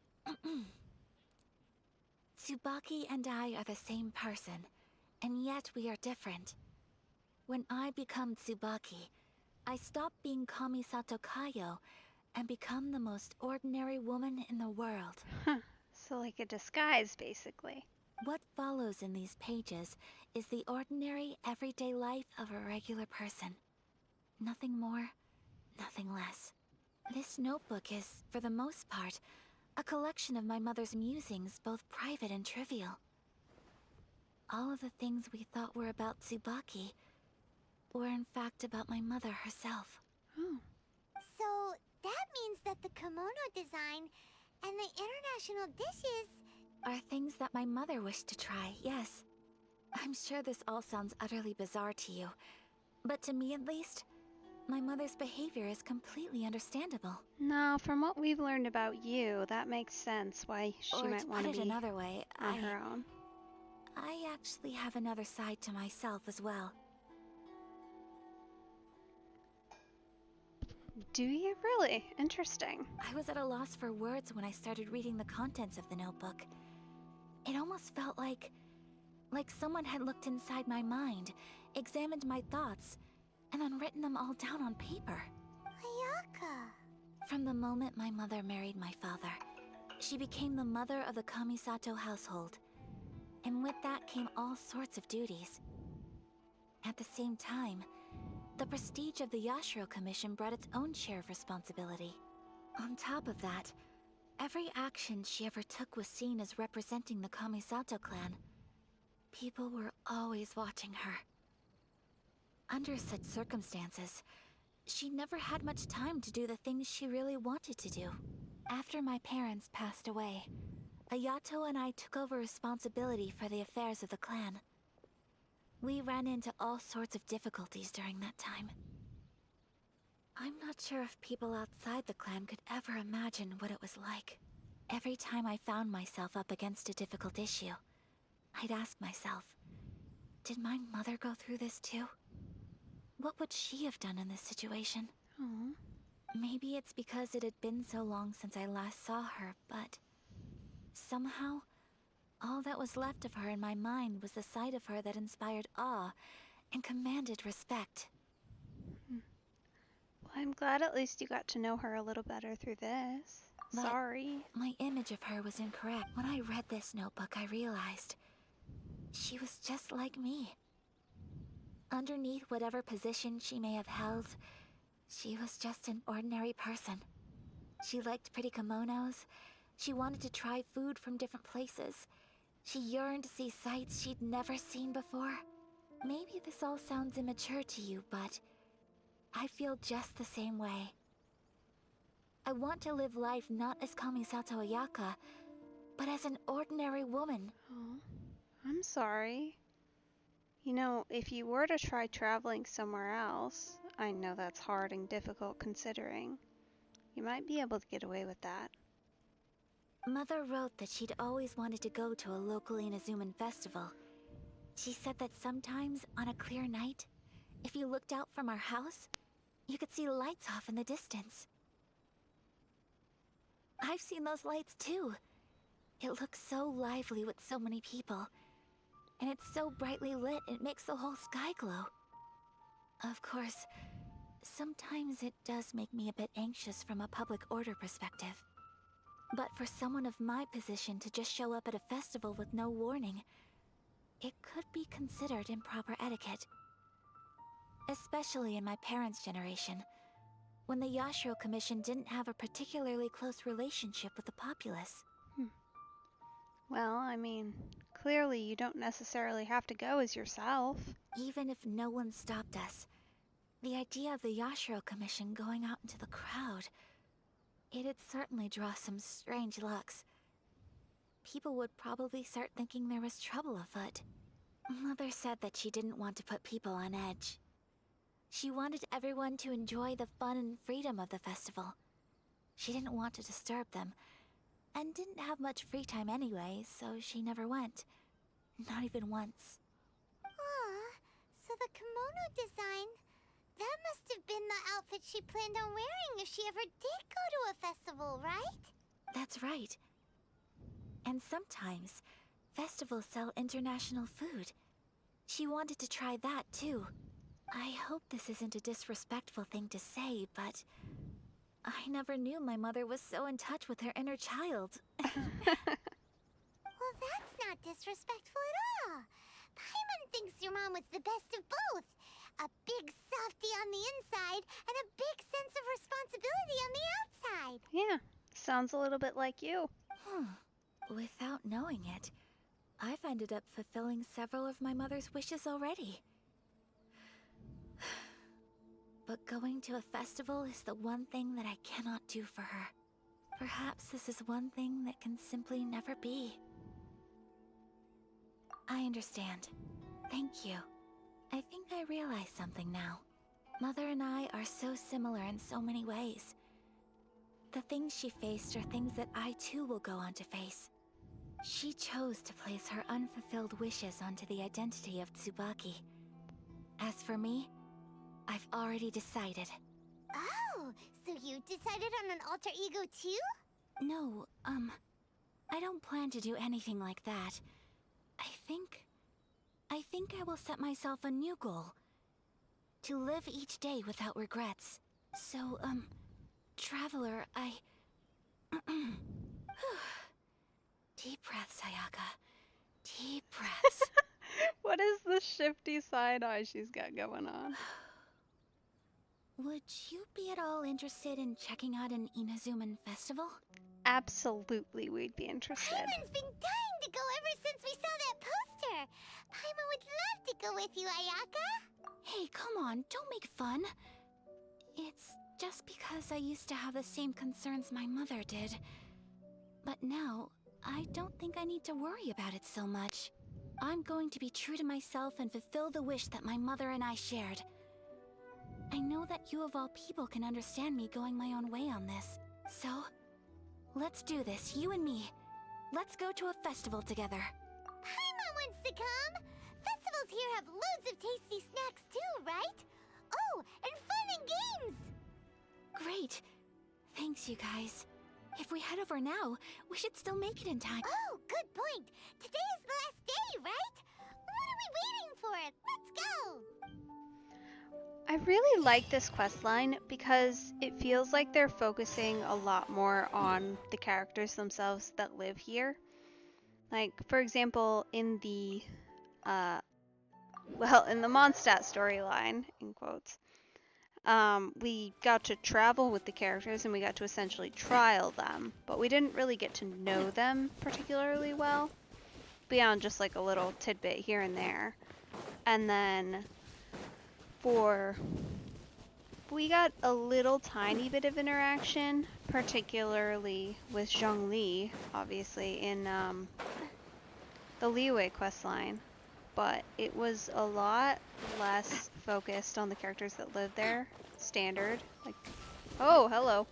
Tsubaki and I are the same person, and yet we are different. When I become Tsubaki, I stop being Kamisato Kayo and become the most ordinary woman in the world. Huh. So like a disguise, basically. What follows in these pages is the ordinary, everyday life of a regular person. Nothing more, nothing less. This notebook is, for the most part, a collection of my mother's musings, both private and trivial. All of the things we thought were about Tsubaki were in fact about my mother herself. Oh. So, that means that the kimono design and the international dishes are things that my mother wished to try, yes. I'm sure this all sounds utterly bizarre to you, but to me at least, my mother's behavior is completely understandable. No, from what we've learned about you, that makes sense why she might want to be another way, on her own. I actually have another side to myself as well. Do you really? Interesting. I was at a loss for words when I started reading the contents of the notebook. It almost felt like someone had looked inside my mind, examined my thoughts, and then written them all down on paper. Ayaka. From the moment my mother married my father, she became the mother of the Kamisato household. And with that came all sorts of duties. At the same time, the prestige of the Yashiro Commission brought its own share of responsibility. On top of that, every action she ever took was seen as representing the Kamisato clan. People were always watching her. Under such circumstances, she never had much time to do the things she really wanted to do. After my parents passed away, Ayato and I took over responsibility for the affairs of the clan. We ran into all sorts of difficulties during that time. I'm not sure if people outside the clan could ever imagine what it was like. Every time I found myself up against a difficult issue, I'd ask myself, did my mother go through this too? What would she have done in this situation? Aww. Maybe it's because it had been so long since I last saw her, but somehow, all that was left of her in my mind was the sight of her that inspired awe and commanded respect. Well, I'm glad at least you got to know her a little better through this. But sorry. My image of her was incorrect. When I read this notebook, I realized she was just like me. Underneath whatever position she may have held, she was just an ordinary person. She liked pretty kimonos. She wanted to try food from different places. She yearned to see sights she'd never seen before. Maybe this all sounds immature to you, but I feel just the same way. I want to live life not as Kamisato Ayaka, but as an ordinary woman. Oh, I'm sorry. You know, if you were to try traveling somewhere else, I know that's hard and difficult considering, you might be able to get away with that. Mother wrote that she'd always wanted to go to a local Inazuman festival. She said that sometimes, on a clear night, if you looked out from our house, you could see lights off in the distance. I've seen those lights too. It looks so lively with so many people. And it's so brightly lit, it makes the whole sky glow. Of course, sometimes it does make me a bit anxious from a public order perspective. But for someone of my position to just show up at a festival with no warning, it could be considered improper etiquette. Especially in my parents' generation, when the Yashiro Commission didn't have a particularly close relationship with the populace. Well, I mean, clearly you don't necessarily have to go as yourself. Even if no one stopped us, the idea of the Yashiro Commission going out into the crowd, it'd certainly draw some strange looks. People would probably start thinking there was trouble afoot. Mother said that she didn't want to put people on edge. She wanted everyone to enjoy the fun and freedom of the festival. She didn't want to disturb them, and didn't have much free time anyway, so she never went. Not even once. Aw, so the kimono design, that must have been the outfit she planned on wearing if she ever did go to a festival, right? That's right. And sometimes, festivals sell international food. She wanted to try that too. I hope this isn't a disrespectful thing to say, but I never knew my mother was so in touch with her inner child. Well, that's not disrespectful at all. Paimon thinks your mom was the best of both. A big softie on the inside and a big sense of responsibility on the outside. Yeah, sounds a little bit like you. Without knowing it, I've ended up fulfilling several of my mother's wishes already. But going to a festival is the one thing that I cannot do for her. Perhaps this is one thing that can simply never be. I understand. Thank you. I think I realize something now. Mother and I are so similar in so many ways. The things she faced are things that I too will go on to face. She chose to place her unfulfilled wishes onto the identity of Tsubaki. As for me, I've already decided. Oh, so you decided on an alter ego too? No, I don't plan to do anything like that. I think I will set myself a new goal. To live each day without regrets. So, Traveler, I... Deep breaths, Ayaka. Deep breaths. What is the shifty side eye she's got going on? Would you be at all interested in checking out an Inazuman festival? Absolutely, we'd be interested. Paimon's been dying to go ever since we saw that poster. Paimon would love to go with you, Ayaka. Hey, come on, don't make fun. It's just because I used to have the same concerns my mother did. But now, I don't think I need to worry about it so much. I'm going to be true to myself and fulfill the wish that my mother and I shared. I know that you of all people can understand me going my own way on this. So, let's do this, you and me. Let's go to a festival together. Paimon wants to come. Festivals here have loads of tasty snacks too, right? Oh, and fun and games. Great. Thanks, you guys. If we head over now, we should still make it in time. Oh, good point. Today is the last day, right? What are we waiting for? Let's go. I really like this questline because it feels like they're focusing a lot more on the characters themselves that live here. Like, for example, in the, in the Mondstadt storyline, in quotes, we got to travel with the characters and we got to essentially trial them, but we didn't really get to know them particularly well, beyond just like a little tidbit here and there. And then we got a little tiny bit of interaction, particularly with Zhongli, obviously, in the Liyue questline, but it was a lot less focused on the characters that live there. Standard, like, oh, hello.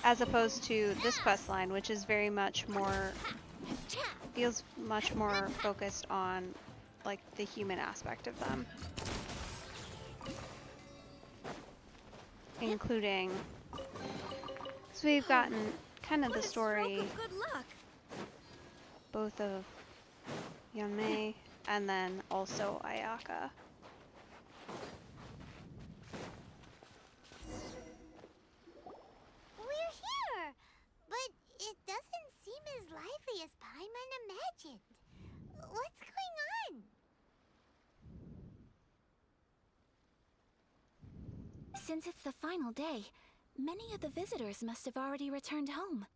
As opposed to this questline, which is very much more, feels much more focused on like the human aspect of them, including, so we've gotten kind of the story both of Yanmei and then also Ayaka. We're here, but it doesn't seem as lively as Paimon imagined. What's going on? Since it's the final day, many of the visitors must have already returned home.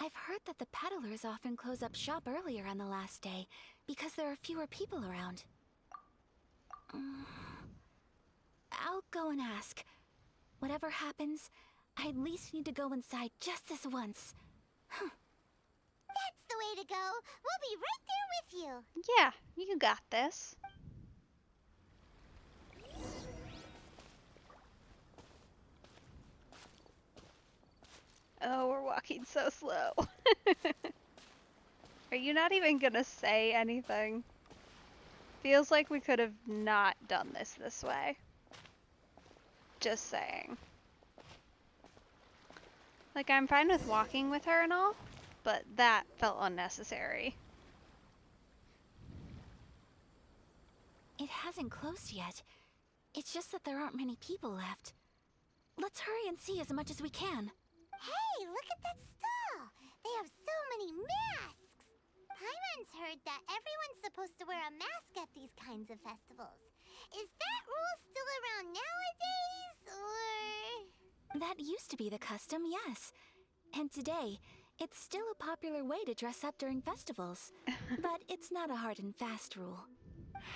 I've heard that the peddlers often close up shop earlier on the last day because there are fewer people around. I'll go and ask. Whatever happens, I at least need to go inside just this once. That's the way to go. We'll be right there with you. Yeah, you got this. Oh, we're walking so slow. Are you not even gonna say anything? Feels like we could have not done this way. Just saying. Like, I'm fine with walking with her and all, but that felt unnecessary. It hasn't closed yet. It's just that there aren't many people left. Let's hurry and see as much as we can. Hey, look at that stall! They have so many masks! Paimon's heard that everyone's supposed to wear a mask at these kinds of festivals. Is that rule still around nowadays, or...? That used to be the custom, yes. And today, it's still a popular way to dress up during festivals. But it's not a hard and fast rule.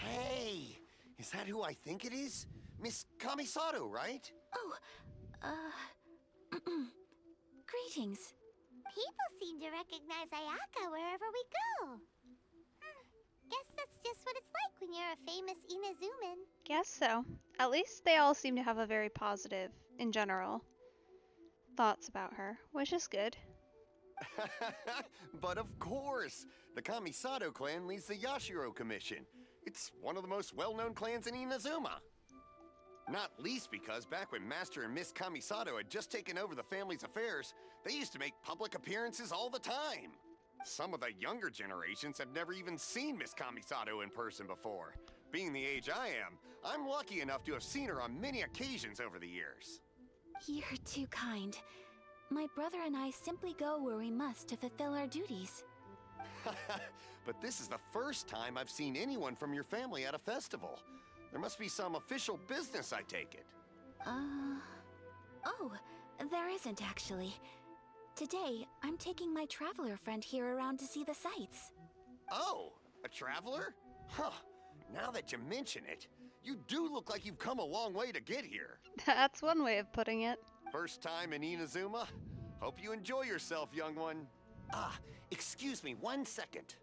Hey! Is that who I think it is? Miss Kamisato, right? Oh, greetings. People seem to recognize Ayaka wherever we go. Guess that's just what it's like when you're a famous Inazuman. Guess so. At least they all seem to have a very positive, in general, thoughts about her, which is good. But of course! The Kamisato clan leads the Yashiro Commission. It's one of the most well-known clans in Inazuma. Not least because back when Master and Miss Kamisato had just taken over the family's affairs, they used to make public appearances all the time. Some of the younger generations have never even seen Miss Kamisato in person before. Being the age I am, I'm lucky enough to have seen her on many occasions over the years. You're too kind. My brother and I simply go where we must to fulfill our duties. But this is the first time I've seen anyone from your family at a festival. There must be some official business, I take it. Oh, there isn't actually. Today, I'm taking my traveler friend here around to see the sights. Oh, a traveler? Huh. Now that you mention it, you do look like you've come a long way to get here. That's one way of putting it. First time in Inazuma? Hope you enjoy yourself, young one. Excuse me 1 second.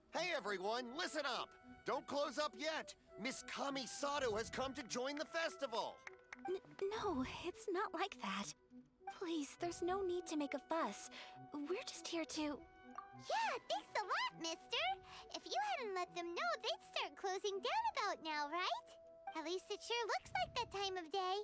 Hey everyone, listen up! Don't close up yet! Miss Kamisato has come to join the festival! No, it's not like that. Please, there's no need to make a fuss. We're just here to... Yeah, thanks a lot, mister. If you hadn't let them know, they'd start closing down about now, right? At least it sure looks like that time of day.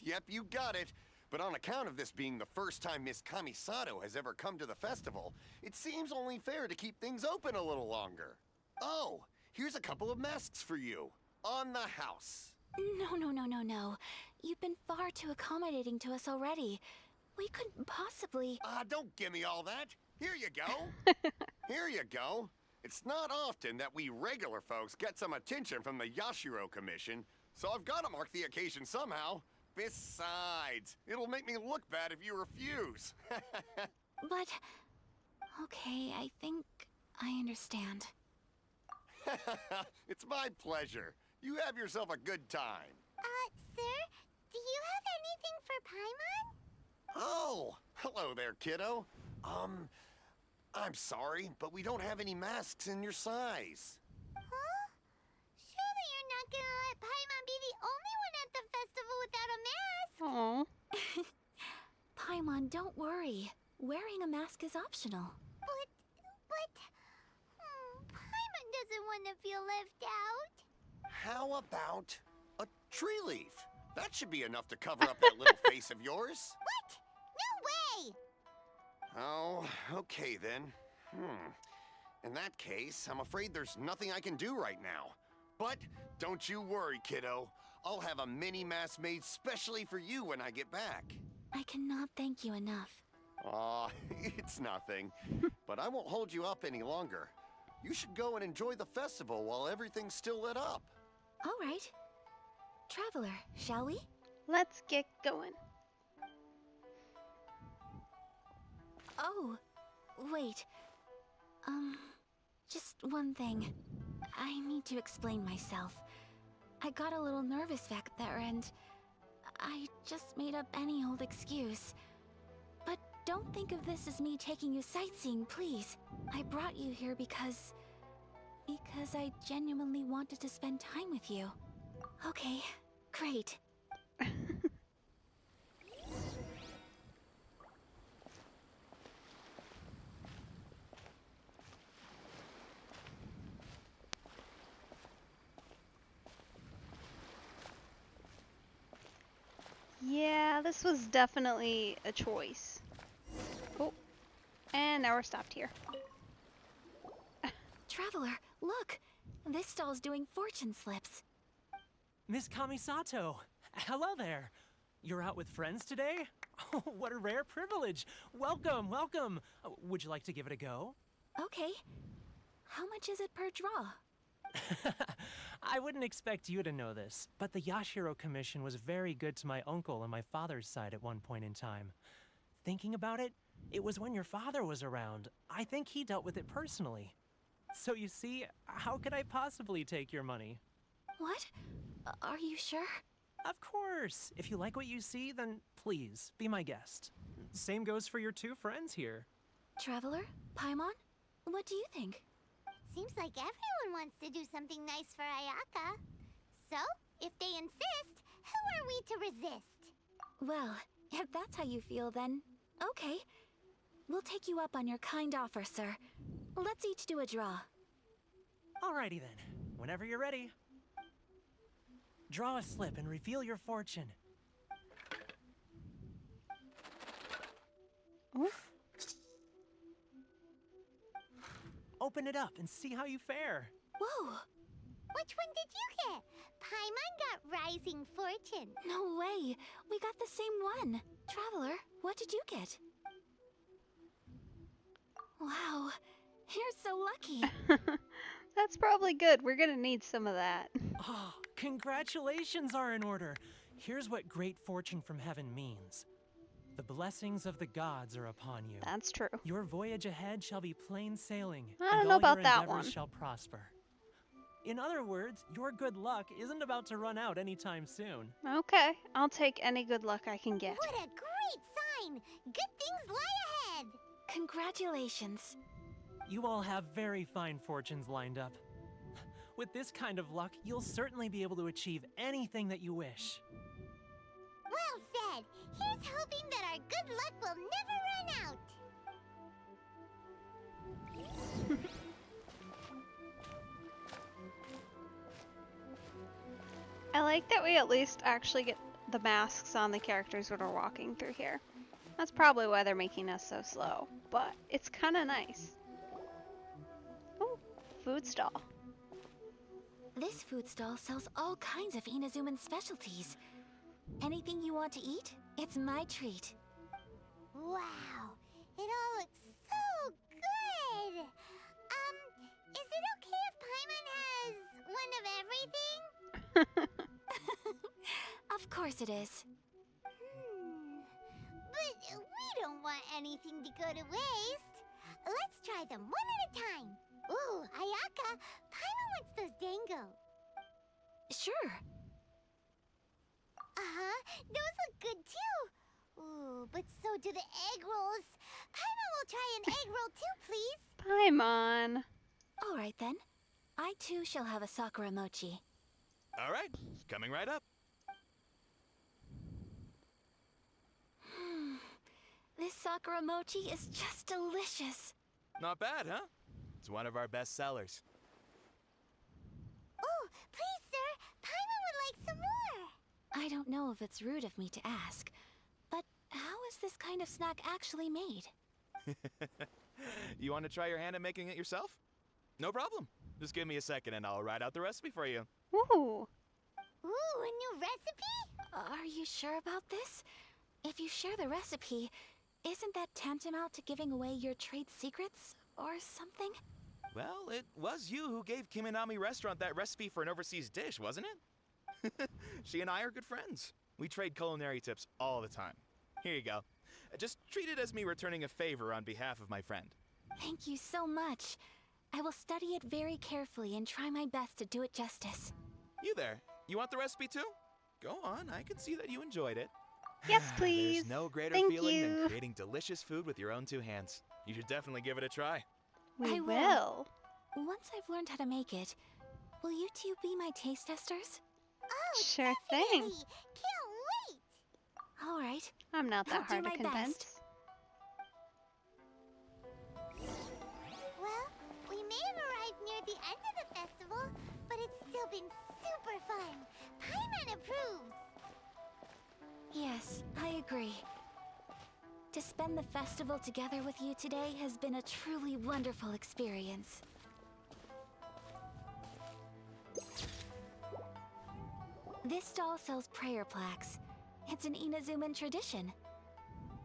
Yep, you got it. But on account of this being the first time Miss Kamisato has ever come to the festival, it seems only fair to keep things open a little longer. Oh, here's a couple of masks for you. On the house. No. You've been far too accommodating to us already. We couldn't possibly... Don't give me all that. Here you go. Here you go. It's not often that we regular folks get some attention from the Yashiro Commission, so I've got to mark the occasion somehow. Besides, it'll make me look bad if you refuse. But... Okay, I think I understand. It's my pleasure. You have yourself a good time. Sir, do you have anything for Paimon? Oh, hello there, kiddo. I'm sorry, but we don't have any masks in your size. Huh? Surely you're not gonna let Paimon be the only one at the festival without a mask? Aww. Paimon, don't worry. Wearing a mask is optional. But... Paimon doesn't want to feel left out. How about a tree leaf? That should be enough to cover up that little face of yours. What? No way! Oh, okay then. In that case, I'm afraid there's nothing I can do right now. But don't you worry, kiddo. I'll have a mini mask made specially for you when I get back. I cannot thank you enough. Aw, it's nothing. But I won't hold you up any longer. You should go and enjoy the festival while everything's still lit up. All right. Traveler, shall we? Let's get going. Oh, wait. Just one thing. I need to explain myself. I got a little nervous back there and I just made up any old excuse. But don't think of this as me taking you sightseeing, please. I brought you here because I genuinely wanted to spend time with you. Okay, great. Yeah, this was definitely a choice. Oh, and now we're stopped here. Traveler, look! This stall's doing fortune slips. Miss Kamisato, hello there. You're out with friends today? Oh, what a rare privilege. Welcome, welcome. Would you like to give it a go? Okay. How much is it per draw? I wouldn't expect you to know this, but the Yashiro Commission was very good to my uncle on my father's side at one point in time. Thinking about it, it was when your father was around. I think he dealt with it personally. So you see, how could I possibly take your money? What? Are you sure? Of course. If you like what you see, then please, be my guest. Same goes for your two friends here. Traveler? Paimon? What do you think? Seems like everyone wants to do something nice for Ayaka. So, if they insist, who are we to resist? Well, if that's how you feel, then okay. We'll take you up on your kind offer, sir. Let's each do a draw. Alrighty then. Whenever you're ready. Draw a slip and reveal your fortune. Ooh. Open it up and see how you fare. Whoa! Which one did you get? Paimon got Rising Fortune. No way! We got the same one! Traveler, what did you get? Wow, you're so lucky! That's probably good. We're gonna need some of that. Oh, congratulations are in order. Here's what great fortune from heaven means. The blessings of the gods are upon you. That's true. Your voyage ahead shall be plain sailing, I don't and know all about your that endeavors one. shall prosper. In other words, your good luck isn't about to run out anytime soon. Okay, I'll take any good luck I can get. What a great sign! Good things lie ahead! Congratulations. You all have very fine fortunes lined up. With this kind of luck, you'll certainly be able to achieve anything that you wish. Well said! Here's hoping that our good luck will never run out! I like that we at least actually get the masks on the characters when we're walking through here. That's probably why they're making us so slow, but it's kind of nice. Oh, food stall. This food stall sells all kinds of Inazuman specialties. Anything you want to eat, it's my treat. Wow, it all looks so good! Is it okay if Paimon has one of everything? Of course it is. But we don't want anything to go to waste. Let's try them one at a time. Ooh, Ayaka, Paimon wants those dango. Sure. Uh-huh, those look good too. Ooh, but so do the egg rolls. Paimon will try an egg roll too, please. Paimon. All right then. I too shall have a Sakura mochi. All right, coming right up. This Sakura mochi is just delicious. Not bad, huh? It's one of our best sellers. Oh, please, sir. Paimon would like some more. I don't know if it's rude of me to ask, but how is this kind of snack actually made? You want to try your hand at making it yourself? No problem. Just give me a second and I'll write out the recipe for you. Ooh. Ooh, a new recipe? Are you sure about this? If you share the recipe, isn't that tantamount to giving away your trade secrets or something? Well, it was you who gave Kiminami Restaurant that recipe for an overseas dish, wasn't it? She and I are good friends. We trade culinary tips all the time. Here you go. Just treat it as me returning a favor on behalf of my friend. Thank you so much. I will study it very carefully and try my best to do it justice. You there, you want the recipe too? Go on, I can see that you enjoyed it. Yes, please. There's no greater Thank feeling you. than creating delicious food with your own two hands. You should definitely give it a try. We I will. Once I've learned how to make it, will you two be my taste testers? Oh, Sure definitely. thing. Can't wait. All right. I'm not that I'll do hard to my convince. best. Well, we may have arrived near the end of the festival, but it's still been super fun. Paimon approves. Yes, I agree. To spend the festival together with you today has been a truly wonderful experience. This stall sells prayer plaques. It's an Inazuman tradition.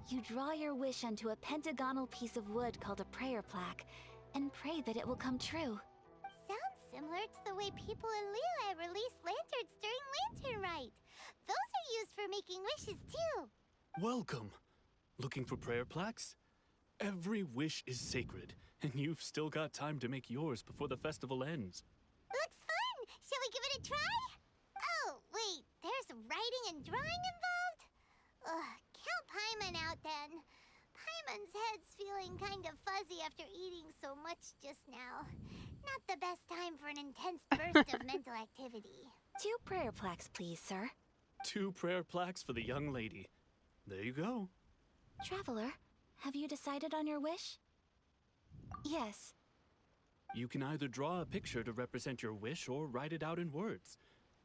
You draw your wish onto a pentagonal piece of wood called a prayer plaque and pray that it will come true. Sounds similar to the way people in Liyue release lanterns during Lantern Rite. Those are used for making wishes too. Welcome. Looking for prayer plaques? Every wish is sacred, and you've still got time to make yours before the festival ends. Looks fun! Shall we give it a try? Oh, wait, there's writing and drawing involved? Ugh, count Paimon out then. Paimon's head's feeling kind of fuzzy after eating so much just now. Not the best time for an intense burst of mental activity. 2 prayer plaques, please, sir. 2 prayer plaques for the young lady. There you go. Traveler, have you decided on your wish? Yes. You can either draw a picture to represent your wish or write it out in words.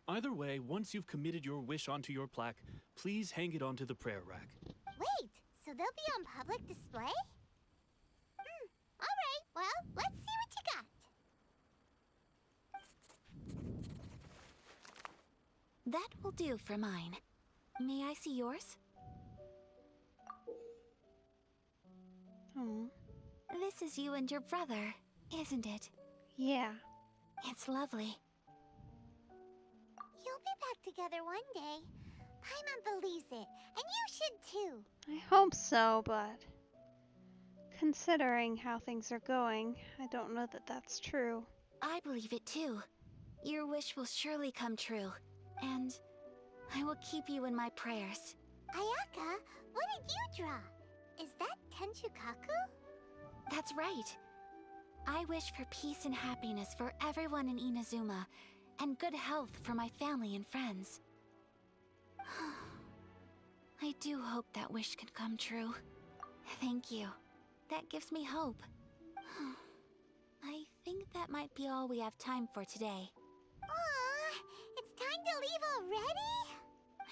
Either way, once you've committed your wish onto your plaque, please hang it onto the prayer rack. Wait, so they'll be on public display? Alright, well, let's see what you got. That will do for mine. May I see yours? Oh. This is you and your brother, isn't it? Yeah. It's lovely. You'll be back together one day. Paimon believes it, and you should too. I hope so, but considering how things are going, I don't know that that's true. I believe it too. Your wish will surely come true, and I will keep you in my prayers. Ayaka, what did you draw? Is that Tenshukaku? That's right. I wish for peace and happiness for everyone in Inazuma, and good health for my family and friends. I do hope that wish can come true. Thank you. That gives me hope. I think that might be all we have time for today. Aww, it's time to leave already?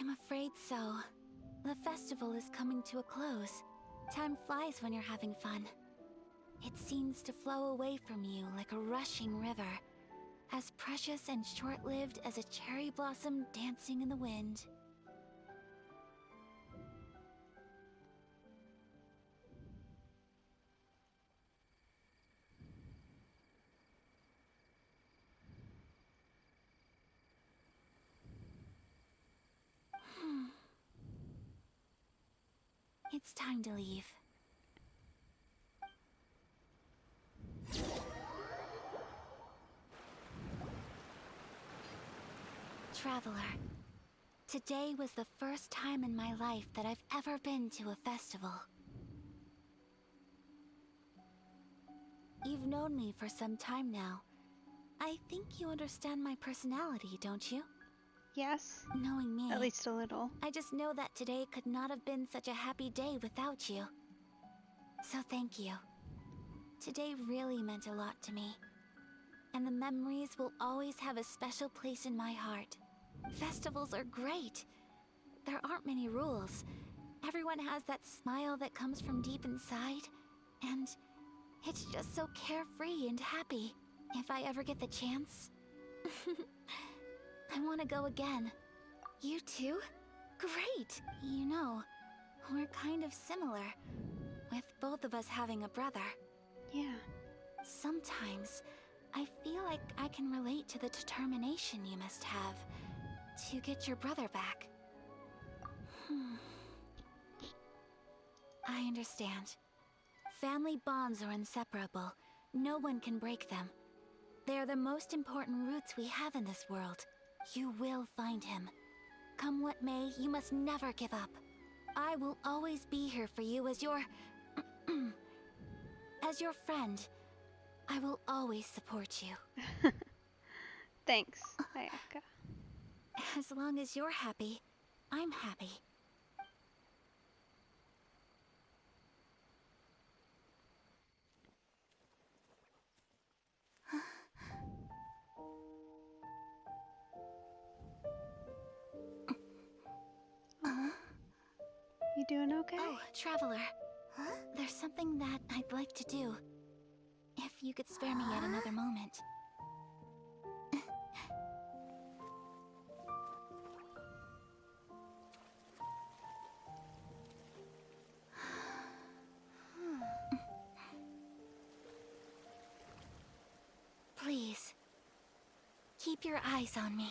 I'm afraid so. The festival is coming to a close. Time flies when you're having fun. It seems to flow away from you like a rushing river, as precious and short-lived as a cherry blossom dancing in the wind. It's time to leave. Traveler, today was the first time in my life that I've ever been to a festival. You've known me for some time now. I think you understand my personality, don't you? Yes. Knowing me, At least a little. I just know that today could not have been such a happy day without you. So thank you. Today really meant a lot to me. And the memories will always have a special place in my heart. Festivals are great. There aren't many rules. Everyone has that smile that comes from deep inside. And it's just so carefree and happy. If I ever get the chance. I want to go again. You too? Great! You know, we're kind of similar, with both of us having a brother. Yeah. Sometimes, I feel like I can relate to the determination you must have to get your brother back. I understand. Family bonds are inseparable. No one can break them. They are the most important roots we have in this world. You will find him. Come what may, you must never give up. I will always be here for you as your... as your friend. I will always support you. Thanks, Ayaka. As long as you're happy, I'm happy. You doing okay? Oh, Traveler. There's something that I'd like to do. If you could spare me yet another moment. Please, keep your eyes on me.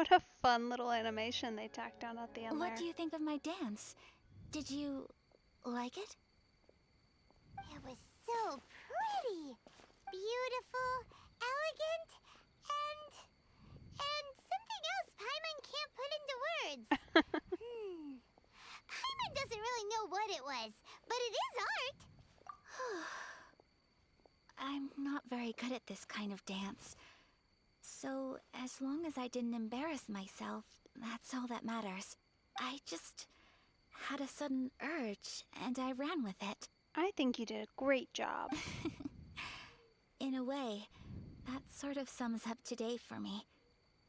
What a fun little animation they tacked on at the end What there. do you think of my dance? Did you like it? It was so pretty. Beautiful, elegant, and something else Paimon can't put into words. Paimon doesn't really know what it was, but it is art. I'm not very good at this kind of dance. So, as long as I didn't embarrass myself, that's all that matters. I just had a sudden urge, and I ran with it. I think you did a great job. In a way, that sort of sums up today for me.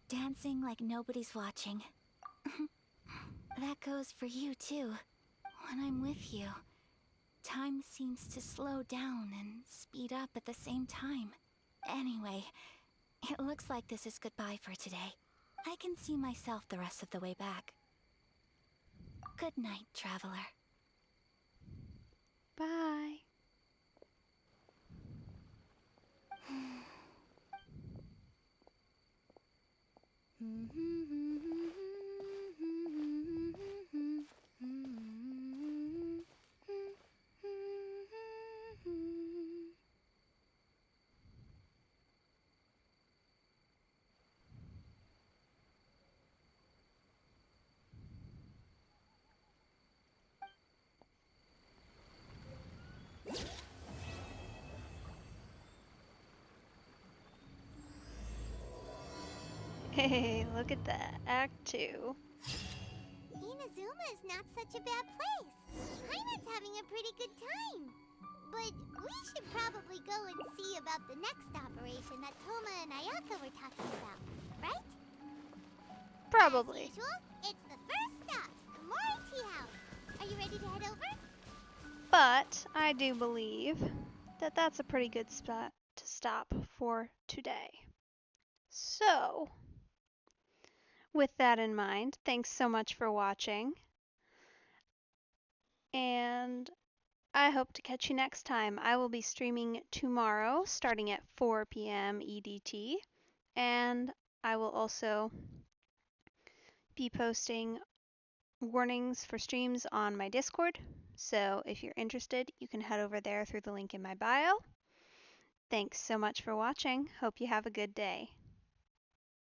Dancing like nobody's watching. That goes for you, too. When I'm with you, time seems to slow down and speed up at the same time. Anyway, it looks like this is goodbye for today. I can see myself the rest of the way back. Good night, traveler. Bye. Hey, look at that. Act 2. Inazuma is not such a bad place. Paimon's having a pretty good time. But we should probably go and see about the next operation that Toma and Ayaka were talking about, right? Probably. As usual, it's the first stop, Komori Tea House. Are you ready to head over? But I do believe that that's a pretty good spot to stop for today. So, with that in mind, thanks so much for watching. And I hope to catch you next time. I will be streaming tomorrow starting at 4 p.m. EDT. And I will also be posting warnings for streams on my Discord. So if you're interested, you can head over there through the link in my bio. Thanks so much for watching. Hope you have a good day.